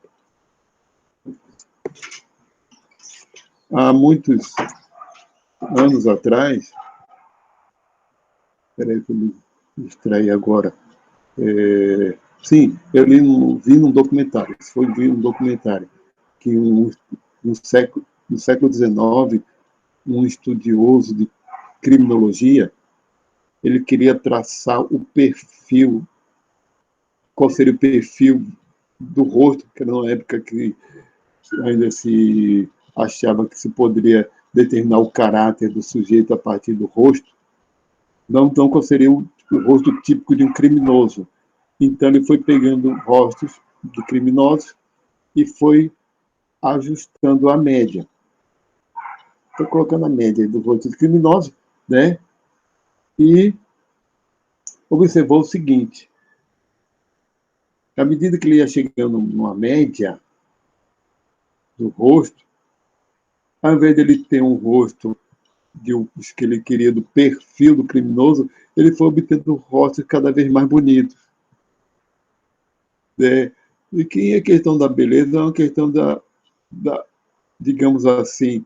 Há muitos anos atrás, peraí que eu me distraí agora, sim, vi num documentário, vi num documentário, que no século XIX, um estudioso de criminologia, ele queria traçar o perfil, qual seria o perfil do rosto, que era uma época que ainda se achava que se poderia determinar o caráter do sujeito a partir do rosto. Não, então, qual seria o rosto típico de um criminoso? Então, ele foi pegando rostos de criminosos e foi ajustando a média. Foi colocando a média do rosto de criminosos, né? E observou o seguinte: à medida que ele ia chegando numa média do rosto, ao invés de ele ter um rosto que ele queria do perfil do criminoso, ele foi obtendo rostos cada vez mais bonitos. Né? E que a questão da beleza é uma questão digamos assim,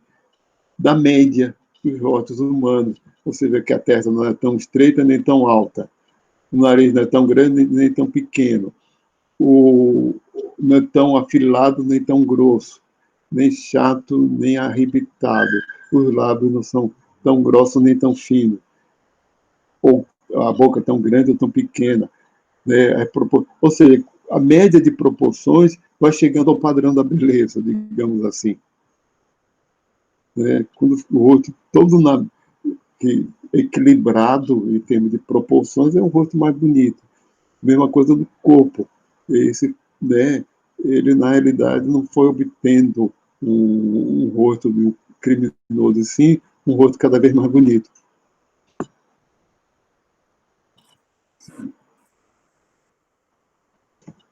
da média dos rostos humanos. Você vê que a testa não é tão estreita nem tão alta, o nariz não é tão grande nem tão pequeno, não é tão afilado nem tão grosso, nem chato nem arrebitado, os lábios não são tão grossos nem tão finos, ou a boca tão grande ou tão pequena. Né? Ou seja, a média de proporções vai chegando ao padrão da beleza, digamos assim. Né? Quando o rosto todo equilibrado em termos de proporções, é um rosto mais bonito. Mesma coisa do corpo. Esse, né, ele, na realidade, não foi obtendo um rosto de um criminoso, e sim um rosto cada vez mais bonito.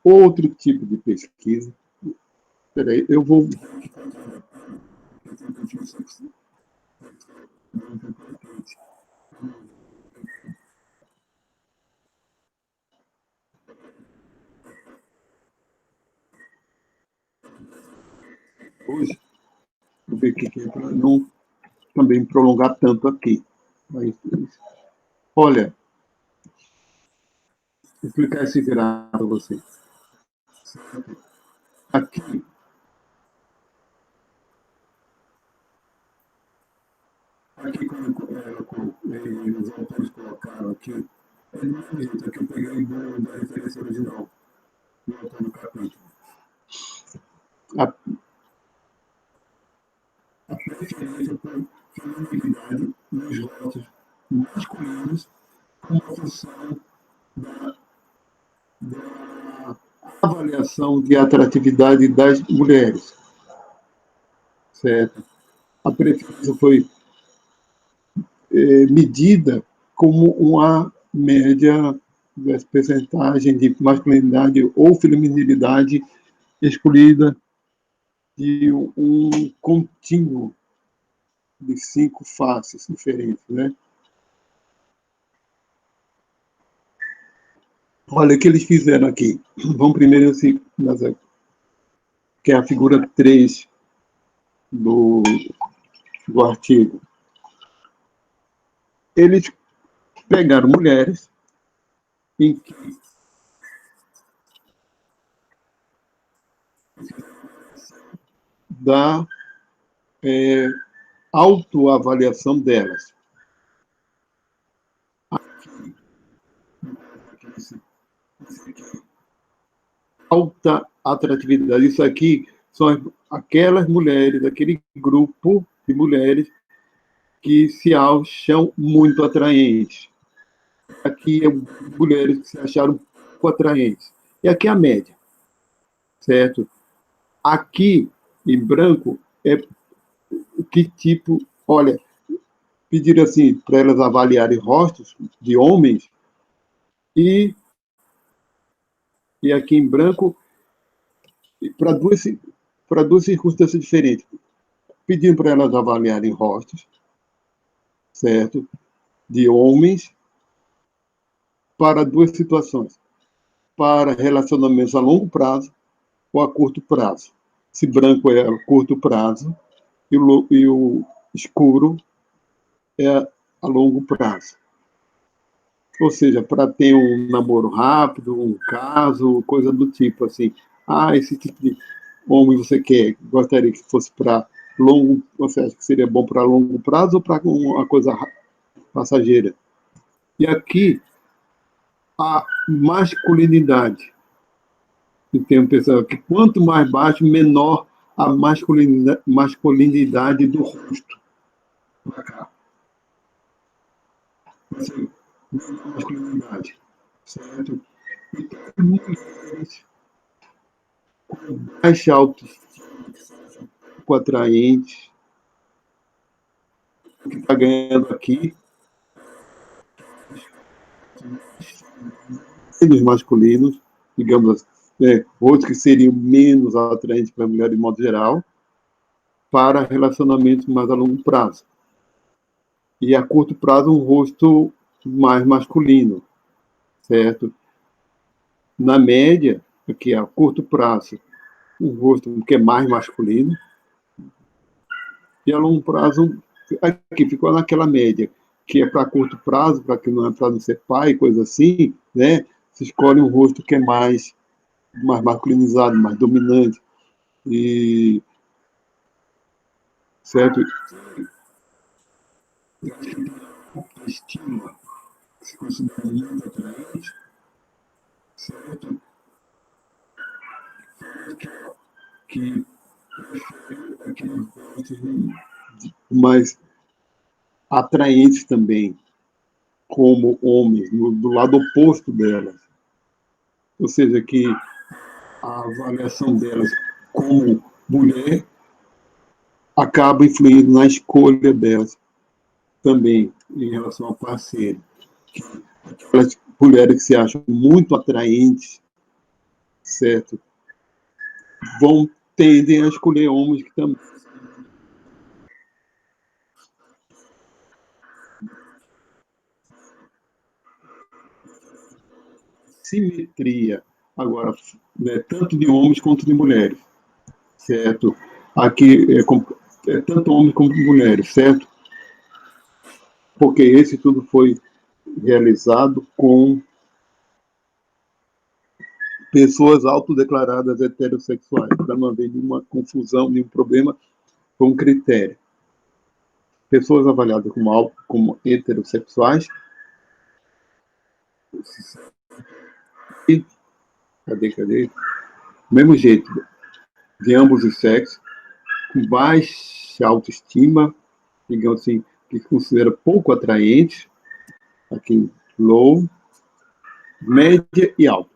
Outro tipo de pesquisa. Peraí, eu vou. Hoje, vou ver o que é para não também prolongar tanto aqui. Mas, olha, vou explicar esse gráfico para você. Aqui, como os autores colocaram aqui, é do mesmo jeito que eu peguei da referência original, do autor do capítulo. A, a preferência por feminilidade nos rostos masculinos como função da avaliação de atratividade das mulheres, certo? A preferência foi medida como uma média das percentagens de masculinidade ou feminilidade escolhida de um contínuo de 5 faces diferentes, né? Olha o que eles fizeram aqui. Vamos primeiro assim, que é a figura 3 do, do artigo. Eles pegaram mulheres em que da autoavaliação delas. Alta atratividade. Isso aqui são aquelas mulheres, aquele grupo de mulheres que se acham muito atraentes. Aqui é mulheres que se acharam pouco atraentes. E aqui a média, certo? Aqui, em branco, é que tipo... Olha, pediram assim para elas avaliarem rostos de homens e, e aqui em branco para duas circunstâncias diferentes. Pediram para elas avaliarem rostos, certo? De homens para duas situações. Para relacionamentos a longo prazo ou a curto prazo. Se branco é a curto prazo e o escuro é a longo prazo. Ou seja, para ter um namoro rápido, um caso, coisa do tipo assim. Ah, esse tipo de homem você quer, gostaria que fosse para longo, você acha que seria bom para longo prazo ou para uma coisa passageira? E aqui, a masculinidade. E tem um pessoal que quanto mais baixo, menor a masculinidade do rosto. Para cá. Assim, masculinidade. Certo? E tem mulheres com baixa autoestima, pouco atraentes, que está ganhando aqui, menos masculinos, digamos assim, outros que seriam menos atraentes para a mulher de modo geral, para relacionamentos mais a longo prazo. E a curto prazo, um rosto mais masculino, certo? Na média, aqui a curto prazo, um rosto que é mais masculino, e a longo prazo, aqui ficou naquela média, que é para curto prazo, para que não é para não ser pai, coisa assim, né? Se escolhe um rosto que é mais masculinizado, mais dominante, e certo? Estima, se considera muito atraente, certo? Que aqueles mais atraentes também, como homens, do lado oposto delas. Ou seja, que a avaliação delas como mulher acaba influindo na escolha delas também em relação ao parceiro. Aquelas mulheres que se acham muito atraentes, certo? Tendem a escolher homens que também simetria agora, né, tanto de homens quanto de mulheres, certo? Aqui é tanto homens como mulheres, certo? Porque esse tudo foi realizado com pessoas autodeclaradas heterossexuais, para não haver nenhuma confusão, nenhum problema com um critério. Pessoas avaliadas como heterossexuais, e, cadê? Mesmo jeito, de ambos os sexos, com baixa autoestima, digamos assim, que se considera pouco atraente, aqui low, média e alta,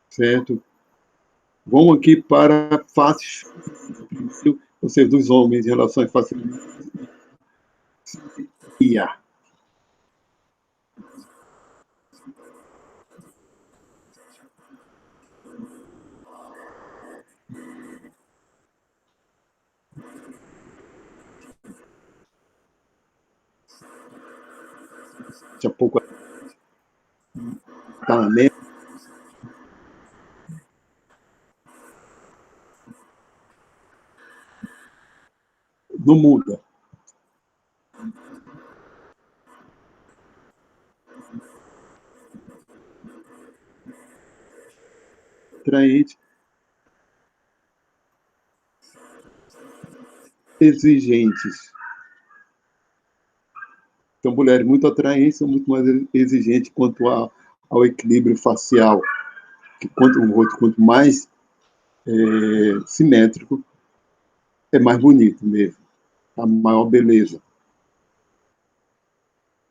certo? Vamos aqui para faces, ou seja, dos homens em relação às faces e a. Tinha pouco tá na média, não muda. Atraente, exigentes. Então, mulheres muito atraentes são muito mais exigentes ao equilíbrio facial. Que quanto mais simétrico, é mais bonito mesmo. A maior beleza.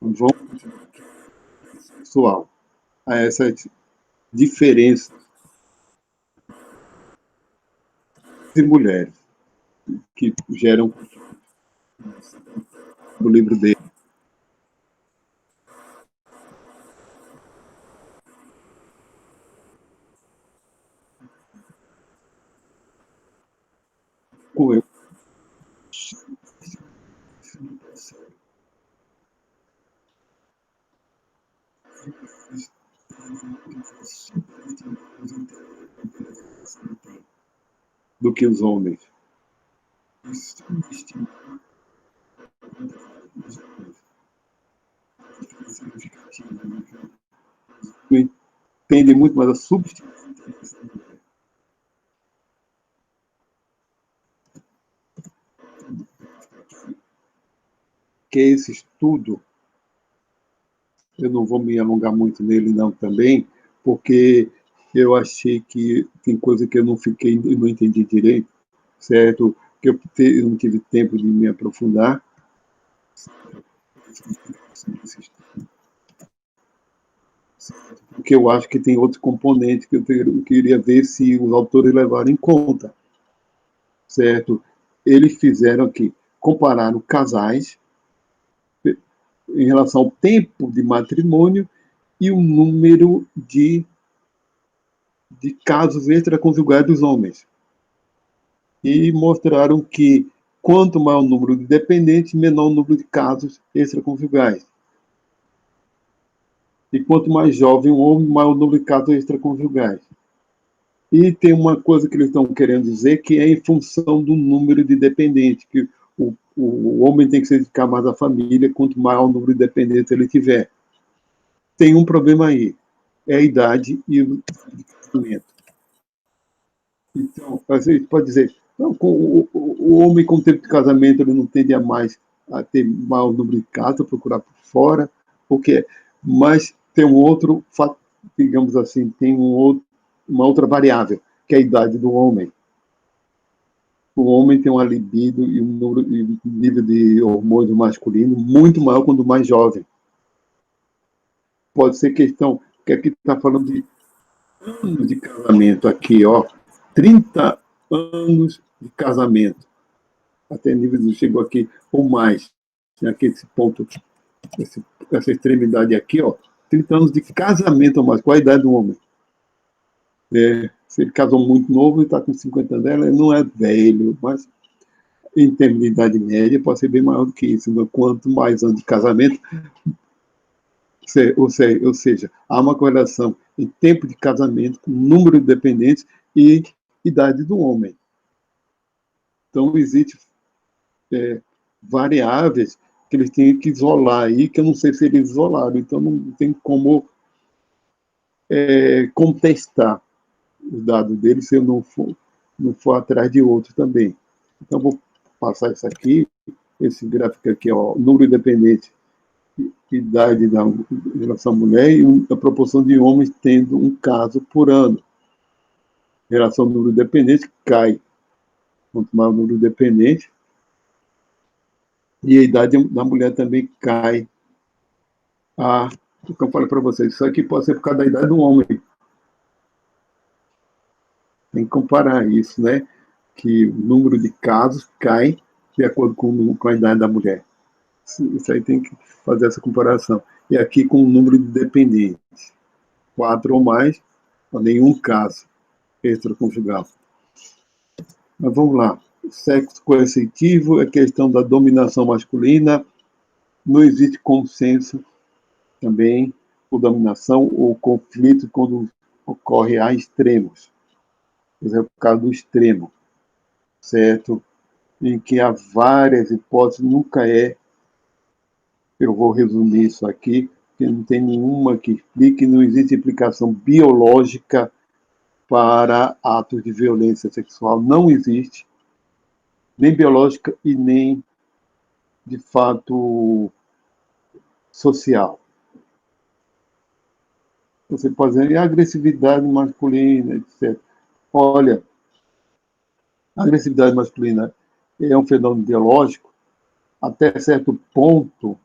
Vamos sexual. Essa diferenças de mulheres que geram o livro dele. Com eu. Do que os homens. Entende muito mais a substituição. Que é esse estudo, eu não vou me alongar muito nele não também, porque eu achei que tem coisa que eu não entendi direito, certo? Que eu não tive tempo de me aprofundar. Porque eu acho que tem outros componentes que eu queria ver se os autores levaram em conta, certo? Eles fizeram aqui, compararam casais em relação ao tempo de matrimônio e o número de casos extraconjugais dos homens. E mostraram que quanto maior o número de dependentes, menor o número de casos extraconjugais. E quanto mais jovem o homem, maior o número de casos extraconjugais. E tem uma coisa que eles estão querendo dizer, que é em função do número de dependentes, que o homem tem que se dedicar mais à família, quanto maior o número de dependentes ele tiver. Tem um problema aí, é a idade e o casamento. Então, a gente pode dizer, não, o homem com o tempo de casamento ele não tende a mais a ter maior número de casos, a procurar por fora, porque, mas tem um outro, digamos assim, tem uma outra variável, que é a idade do homem. O homem tem uma libido e um nível de hormônio masculino muito maior quando mais jovem. Pode ser questão, que aqui está falando de anos de casamento aqui, ó, 30 anos de casamento. Até nível chegou aqui, ou mais. Tinha aqui esse ponto, essa extremidade aqui, ó, 30 anos de casamento ou mais. Qual a idade do homem? Se ele casou muito novo e está com 50 anos, ele não é velho, mas em termos de idade média pode ser bem maior do que isso. Quanto mais anos de casamento, ou seja, há uma correlação em tempo de casamento, número de dependentes e idade do homem. Então, existem variáveis que eles têm que isolar aí, que eu não sei se eles isolaram, então não tem como contestar os dados deles se eu não for atrás de outros também. Então, vou passar isso aqui, esse gráfico aqui, ó, número independente, idade da relação mulher e a proporção de homens tendo um caso por ano. Relação número dependente cai. Quanto maior o número dependente, e a idade da mulher também cai. O que eu falei para vocês, isso aqui pode ser por causa da idade do homem. Tem que comparar isso, né? Que o número de casos cai de acordo com a idade da mulher. Isso aí tem que fazer essa comparação. E aqui com o número de dependentes. 4 ou mais, nenhum caso extraconjugal. Mas vamos lá. Sexo coercitivo é questão da dominação masculina. Não existe consenso também por dominação ou conflito quando ocorre a extremos. Esse é o caso do extremo, certo? Em que há várias hipóteses, nunca é. Eu vou resumir isso aqui, que não tem nenhuma que explique, não existe explicação biológica para atos de violência sexual, não existe, nem biológica e nem, de fato, social. Você pode dizer, e a agressividade masculina, etc. Olha, a agressividade masculina é um fenômeno biológico, até certo ponto,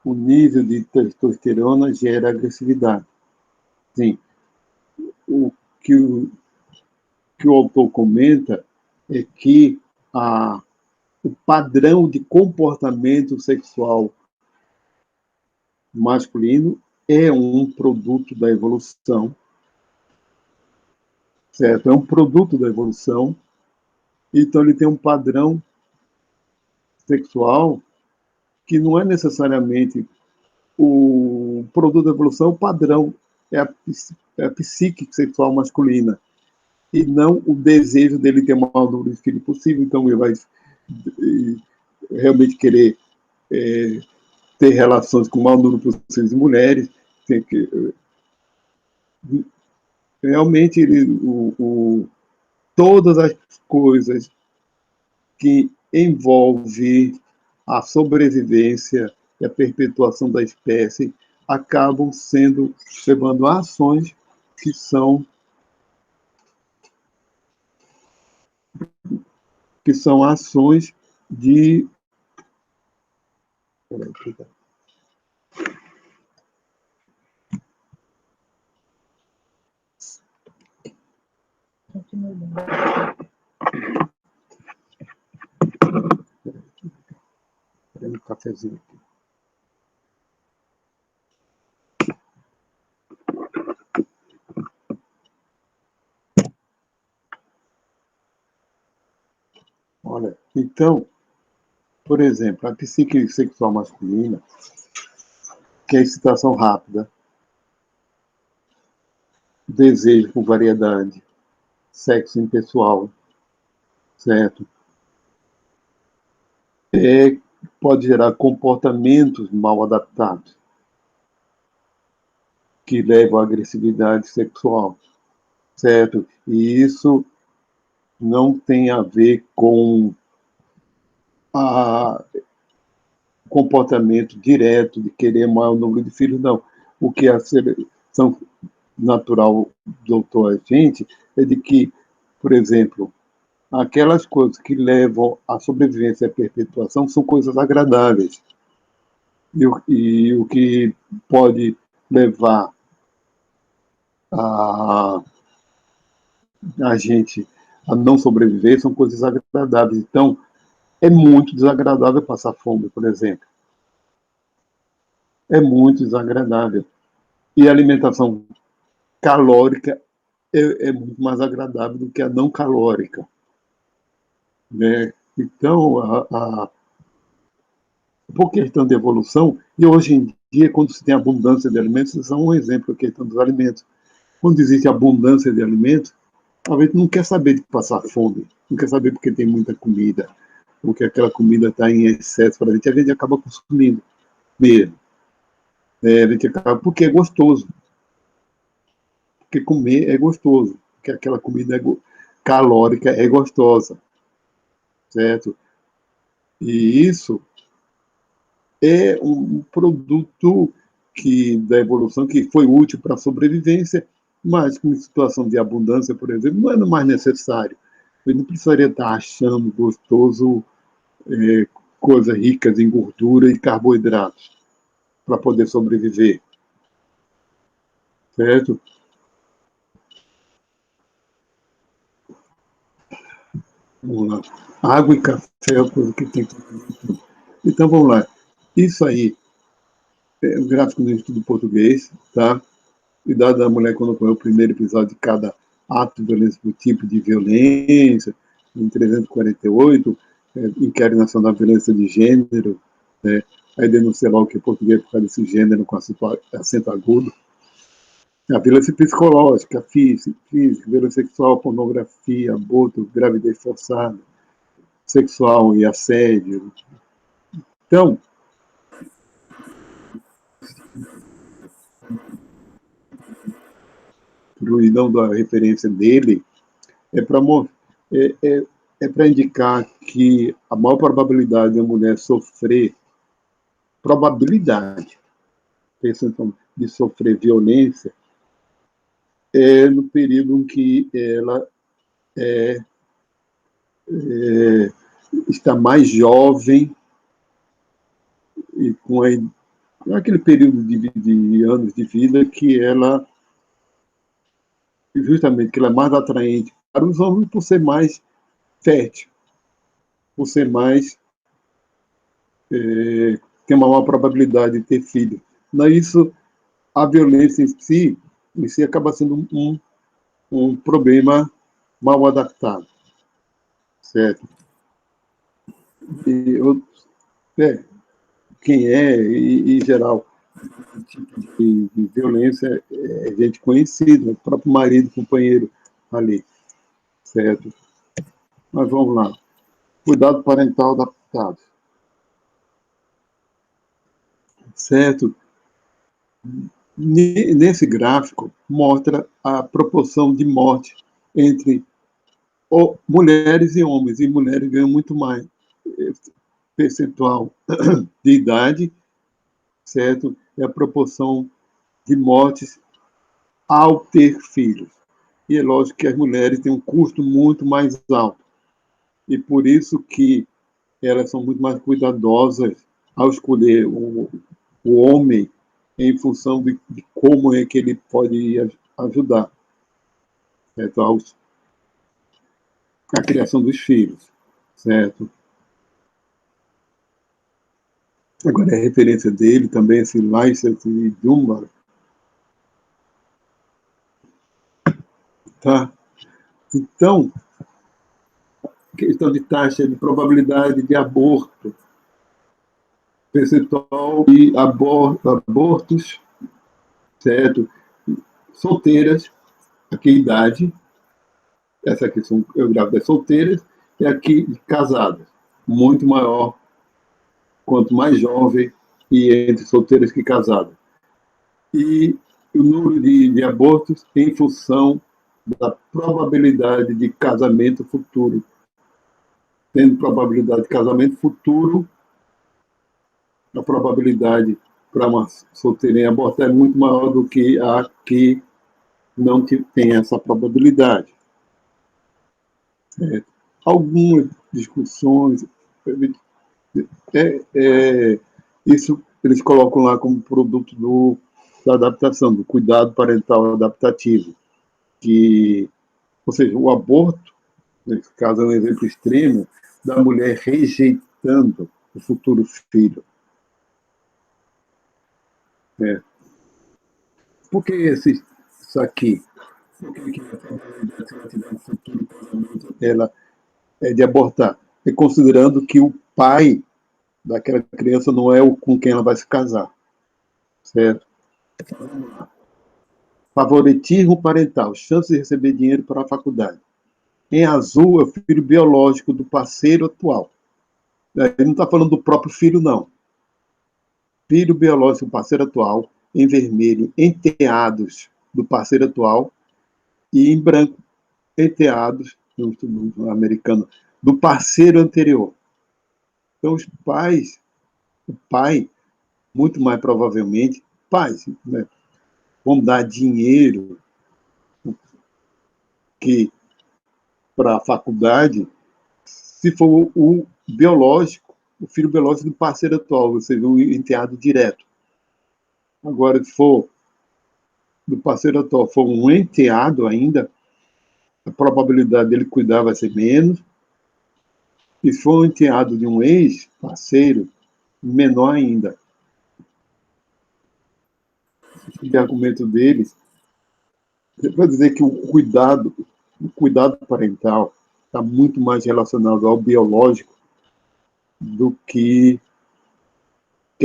o nível de testosterona gera agressividade. Sim, o que o, que o autor comenta é que o padrão de comportamento sexual masculino é um produto da evolução, certo? É um produto da evolução, então ele tem um padrão sexual que não é necessariamente o produto da evolução, o padrão é a psique sexual masculina, e não o desejo dele ter o maior número de filhos possível, então ele vai realmente querer ter relações com o maior número possível de mulheres, tem que, realmente todas as coisas que envolvem a sobrevivência e a perpetuação da espécie acabam levando a ações que são ações de. Um cafezinho aqui. Olha, então, por exemplo, a psique sexual masculina, que é a excitação rápida, desejo por variedade, sexo impessoal, certo? Pode gerar comportamentos mal adaptados, que levam à agressividade sexual, certo? E isso não tem a ver com o comportamento direto de querer maior número de filhos, não. O que a seleção natural doutor a gente é de que, por exemplo, aquelas coisas que levam à sobrevivência e à perpetuação são coisas agradáveis. E o que pode levar a, a gente a não sobreviver são coisas agradáveis. Então, é muito desagradável passar fome, por exemplo. É muito desagradável. E a alimentação calórica é muito mais agradável do que a não calórica, né? Então, por questão de evolução, e hoje em dia, quando se tem abundância de alimentos, isso é um exemplo, a questão dos alimentos. Quando existe abundância de alimentos, a gente não quer saber de passar fome, não quer saber porque tem muita comida, porque aquela comida está em excesso para a gente acaba consumindo mesmo. A gente acaba, porque é gostoso, porque comer é gostoso, porque aquela comida calórica é gostosa, certo? E isso é um produto da evolução que foi útil para a sobrevivência, mas com situação de abundância, por exemplo, não é mais necessário. Ele não precisaria estar achando gostoso coisas ricas em gordura e carboidratos para poder sobreviver, certo? Vamos lá. Água e café é a coisa que tem que fazer. Então, vamos lá. Isso aí é o gráfico do estudo português, tá? Cuidado da mulher quando foi o primeiro episódio de cada ato de violência por tipo de violência, em 348, Inquérito Nacional da Violência de Gênero, né? Aí denuncia lá o que é português por causa desse gênero com acento agudo. A violência psicológica, física, violência sexual, pornografia, aborto, gravidez forçada, sexual e assédio. Então, fruidão da referência dele é para é, é, é indicar que a maior probabilidade da mulher sofrer, probabilidade, de sofrer violência, é no período em que ela é, está mais jovem e com aquele período de anos de vida que ela justamente que ela é mais atraente para os homens por ser mais fértil, por ser mais tem uma maior probabilidade de ter filho. Não é isso, a violência em si acaba sendo um problema mal adaptado, certo? E é, quem é, em geral, tipo de violência é gente conhecida, o próprio marido, companheiro ali, certo? Mas vamos lá. Cuidado parental adaptado, certo? Nesse gráfico, mostra a proporção de morte entre mulheres e homens, e mulheres ganham muito mais percentual de idade, certo? E a proporção de mortes ao ter filhos. E é lógico que as mulheres têm um custo muito mais alto. E por isso que elas são muito mais cuidadosas ao escolher o homem em função de como é que ele pode ajudar, certo? A criação dos filhos, certo? Agora, a referência dele também, esse Lysett e Dunbar, tá? Então, questão de taxa de probabilidade de aborto, percentual de abortos, certo? Solteiras, aqui idade, essa aqui são grávidas solteiras, e aqui casadas, muito maior, quanto mais jovem, e entre solteiras que casadas. E o número de abortos em função da probabilidade de casamento futuro. Tendo probabilidade de casamento futuro, a probabilidade para uma solteira abortar é muito maior do que a que não tem essa probabilidade. Algumas discussões, isso eles colocam lá como produto da adaptação, do cuidado parental adaptativo, que, ou seja, o aborto, nesse caso é um exemplo extremo, da mulher rejeitando o futuro filho. É. Por que isso aqui? Por que a probabilidade, se ela tiver um futuro casamento, ela é de abortar? É considerando que o pai daquela criança não é o com quem ela vai se casar, certo? Favoritismo parental, chance de receber dinheiro para a faculdade. Em azul é o filho biológico do parceiro atual. Ele não está falando do próprio filho, não. Filho biológico do parceiro atual, em vermelho, enteados do parceiro atual, e em branco, enteados, no americano, do parceiro anterior. Então, os pais, o pai, muito mais provavelmente, pais, né, vão dar dinheiro que para a faculdade, se for o biológico, o filho biológico do parceiro atual, ou seja, o enteado direto. Agora, se for do parceiro atual, for um enteado ainda, a probabilidade dele cuidar vai ser menos. E se for um enteado de um ex-parceiro, menor ainda. O argumento deles vai dizer que o cuidado parental está muito mais relacionado ao biológico do que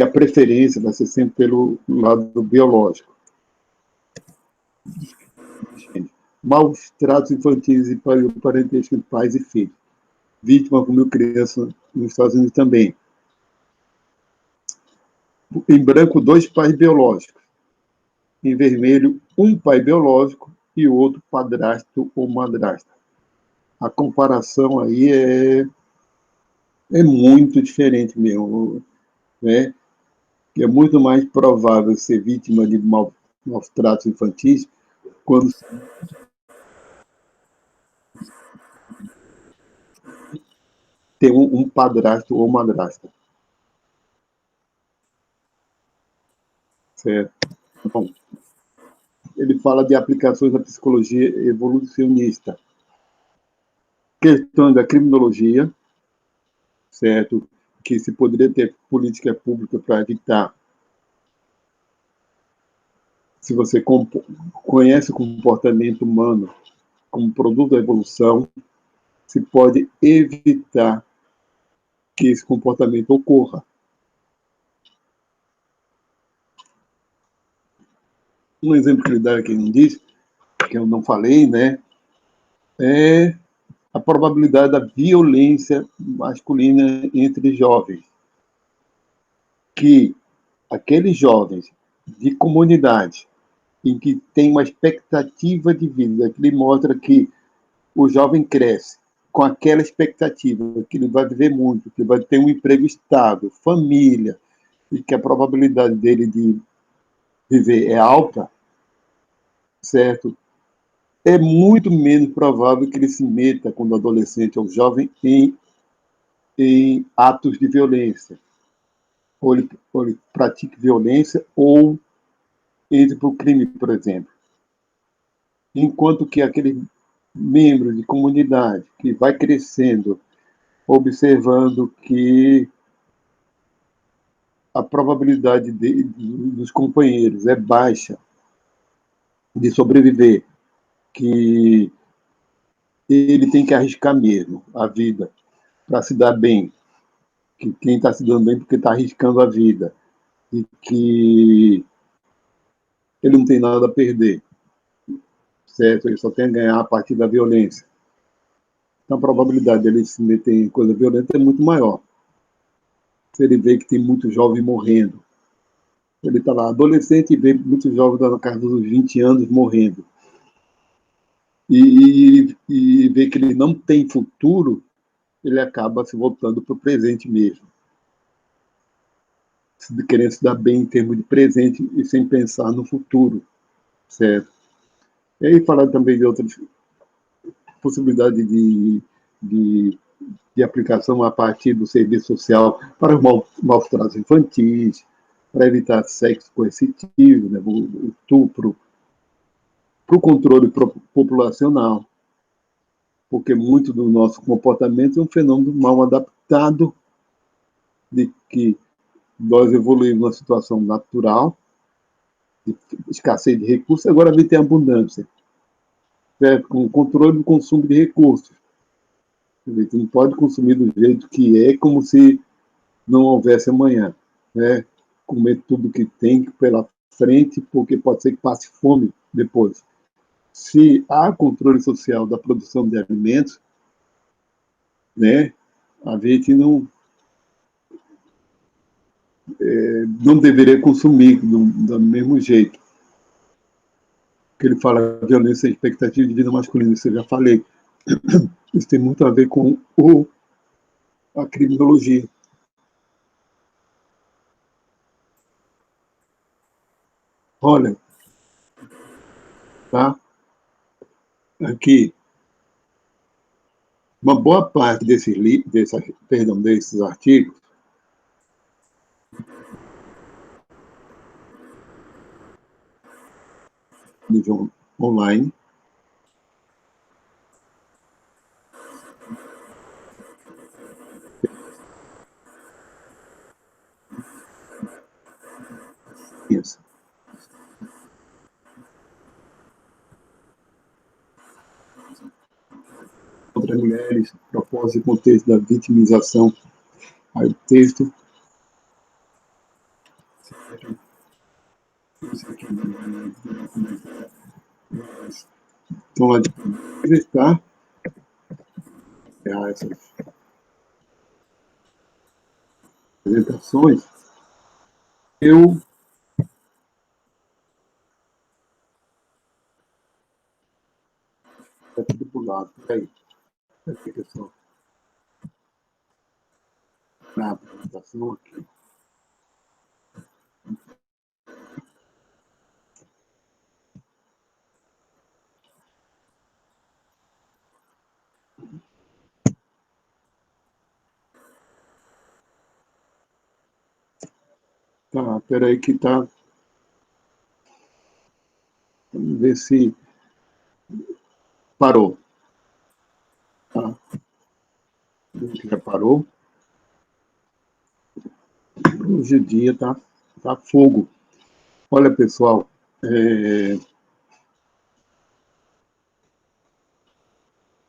a preferência vai ser sempre pelo lado biológico. Maus tratos infantis e parentesco entre pais e filhos. Vítima como criança nos Estados Unidos também. Em branco, 2 pais biológicos. Em vermelho, um pai biológico e o outro padrasto ou madrasta. A comparação aí é muito diferente mesmo, né? É muito mais provável ser vítima de maus tratos infantis quando tem um padrasto ou madrasta, certo? Bom, ele fala de aplicações da psicologia evolucionista, questão da criminologia, certo? Que se poderia ter política pública para evitar, se você conhece o comportamento humano como produto da evolução, se pode evitar que esse comportamento ocorra. Um exemplo que ele dá aqui, não diz, que eu não falei, né, é a probabilidade da violência masculina entre jovens. Que aqueles jovens de comunidade em que tem uma expectativa de vida, que ele mostra que o jovem cresce com aquela expectativa, que ele vai viver muito, que vai ter um emprego estável, família, e que a probabilidade dele de viver é alta, certo? É muito menos provável que ele se meta, quando adolescente ou jovem, em atos de violência. Ou ele pratique violência, ou entre para o crime, por exemplo. Enquanto que aquele membro de comunidade que vai crescendo, observando que a probabilidade dos companheiros é baixa de sobreviver, que ele tem que arriscar mesmo a vida para se dar bem, que quem está se dando bem porque está arriscando a vida, e que ele não tem nada a perder, certo? Ele só tem a ganhar a partir da violência. Então a probabilidade dele se meter em coisa violenta é muito maior. Se ele vê que tem muito jovem morrendo, ele está lá adolescente e vê muitos jovens na casa dos 20 anos morrendo, e vê que ele não tem futuro, ele acaba se voltando para o presente mesmo, querendo se dar bem em termos de presente e sem pensar no futuro, certo? E aí falar também de outras possibilidades de, de aplicação a partir do serviço social para os maus tratos infantis, para evitar sexo coercitivo, né, o estupro, para o controle populacional, porque muito do nosso comportamento é um fenômeno mal adaptado, de que nós evoluímos numa situação natural, de escassez de recursos, agora vem ter abundância, certo? Com o controle do consumo de recursos. Quer dizer, tu não pode consumir do jeito que é, como se não houvesse amanhã, né? Comer tudo que tem pela frente, porque pode ser que passe fome depois. Se há controle social da produção de alimentos, né, a gente não deveria consumir do mesmo jeito. Que ele fala violência e expectativa de vida masculina, isso eu já falei. Isso tem muito a ver com a criminologia. Olha, tá? Aqui, uma boa parte desses artigos, nível online, contra mulheres, propósito e contexto da vitimização. Aí o texto. Então, lá de está essas apresentações, eu tudo para o lado. Peraí, que é só na apresentação aqui. Tá, peraí que tá. ver se parou. Tá? Já parou. Hoje em dia tá fogo. Olha, pessoal,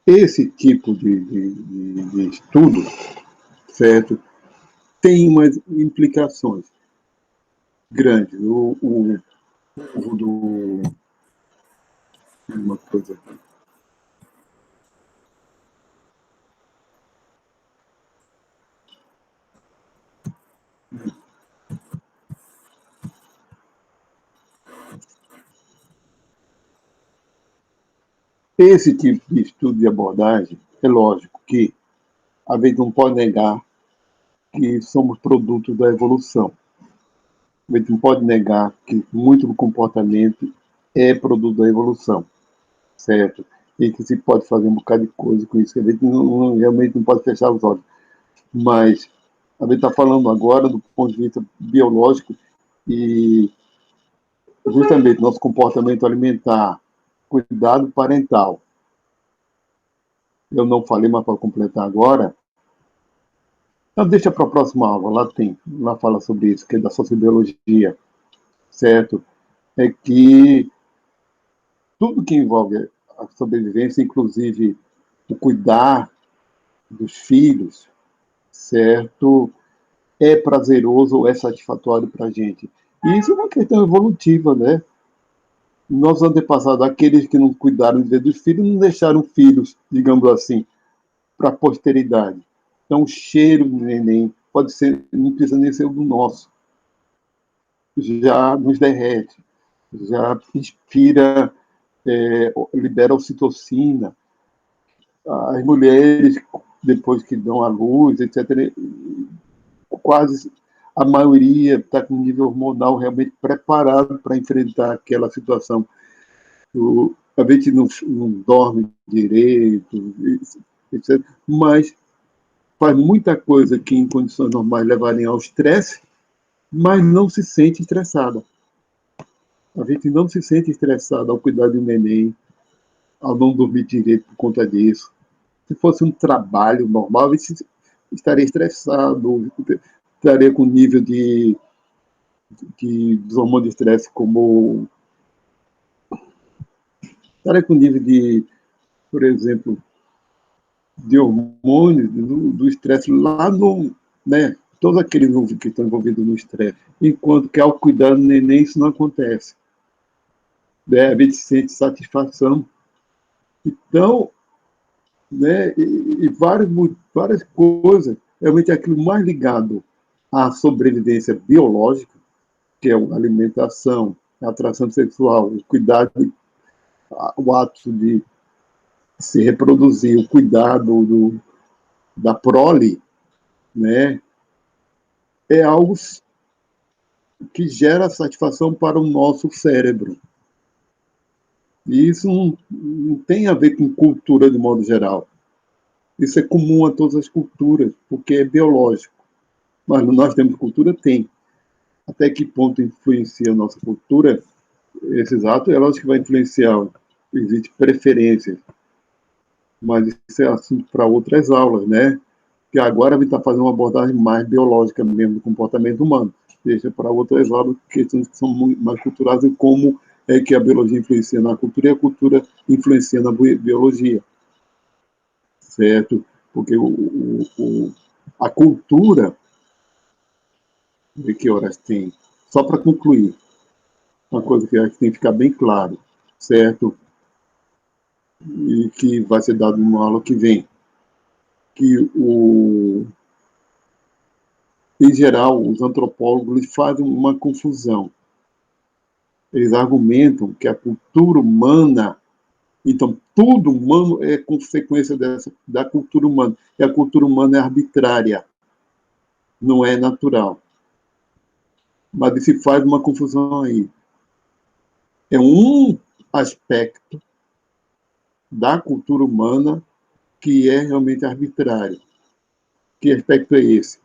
esse tipo de estudo, certo, tem umas implicações grandes. Uma coisa aqui. Esse tipo de estudo de abordagem, é lógico que a gente não pode negar que somos produto da evolução. A gente não pode negar que muito do comportamento é produto da evolução, certo? E que se pode fazer um bocado de coisa com isso. A gente realmente não pode fechar os olhos. Mas a gente está falando agora do ponto de vista biológico e justamente nosso comportamento alimentar, cuidado parental. Eu não falei, mas para completar agora, então deixa para a próxima aula, lá fala sobre isso, que é da sociobiologia, certo? É que tudo que envolve a sobrevivência, inclusive o cuidar dos filhos, certo? É prazeroso, é satisfatório para a gente. E isso é uma questão evolutiva, né? Nossos antepassados, aqueles que não cuidaram dos filhos, não deixaram filhos, digamos assim, para a posteridade. Então, o cheiro do neném pode ser, não precisa nem ser o do nosso, já nos derrete, já inspira, libera ocitocina. As mulheres, depois que dão à luz, etc., quase a maioria está com nível hormonal realmente preparado para enfrentar aquela situação. A gente não dorme direito, etc., mas faz muita coisa que em condições normais levarem ao estresse, mas não se sente estressada. A gente não se sente estressada ao cuidar de um neném, ao não dormir direito por conta disso. Se fosse um trabalho normal, a gente estaria estressado, estaria com nível dos hormônios de estresse como... Estaria com nível de, por exemplo, de hormônios do estresse lá no... Né, todos aqueles que estão envolvidos no estresse. Enquanto que ao cuidar do neném isso não acontece. Né? A gente sente satisfação. Então, né, e várias coisas, realmente aquilo mais ligado à sobrevivência biológica, que é a alimentação, a atração sexual, o cuidado, o ato de se reproduzir, o cuidado da prole, né, é algo que gera satisfação para o nosso cérebro. E isso não tem a ver com cultura de modo geral. Isso é comum a todas as culturas, porque é biológico. Mas nós temos cultura? Tem. Até que ponto influencia a nossa cultura? Esses atos, é lógico que vai influenciar. Existem preferências. Mas isso é assunto para outras aulas, né? Que agora a gente está fazendo uma abordagem mais biológica mesmo do comportamento humano. Deixa para outras aulas questões que são muito mais culturais e como é que a biologia influencia na cultura e a cultura influencia na biologia, certo? Porque a cultura, de que horas tem? Só para concluir, uma coisa que acho que tem que ficar bem claro, certo? E que vai ser dado numa aula que vem, que em geral os antropólogos fazem uma confusão. Eles argumentam que a cultura humana, então tudo humano é consequência da cultura humana, e a cultura humana é arbitrária, não é natural. Mas se faz uma confusão aí. É um aspecto da cultura humana que é realmente arbitrário. Que aspecto é esse?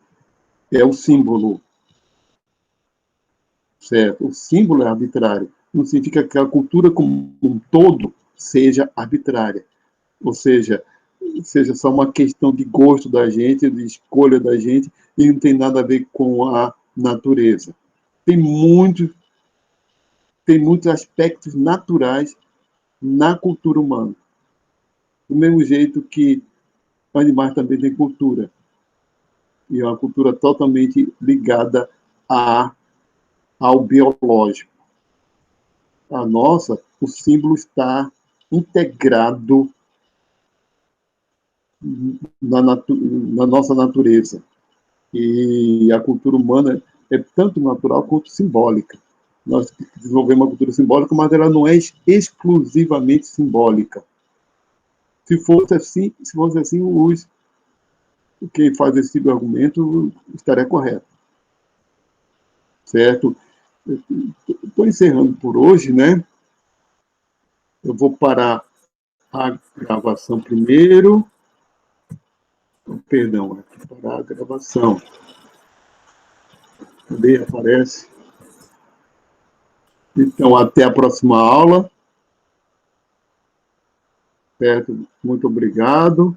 É o símbolo, certo? O símbolo é arbitrário. não significa que a cultura como um todo seja arbitrária, ou seja só uma questão de gosto da gente, de escolha da gente, e não tem nada a ver com a natureza. Tem muitos aspectos naturais na cultura humana. Do mesmo jeito que animais também têm cultura. E é uma cultura totalmente ligada ao biológico. A nossa, o símbolo está integrado na nossa natureza. E a cultura humana é tanto natural quanto simbólica. Nós desenvolvemos uma cultura simbólica, mas ela não é exclusivamente simbólica. Se fosse assim, quem faz esse tipo de argumento estaria correto. Certo? Estou encerrando por hoje, né? Eu vou parar a gravação primeiro. Perdão, parar a gravação. Cadê? Aparece. Então, até a próxima aula. Certo? Muito obrigado.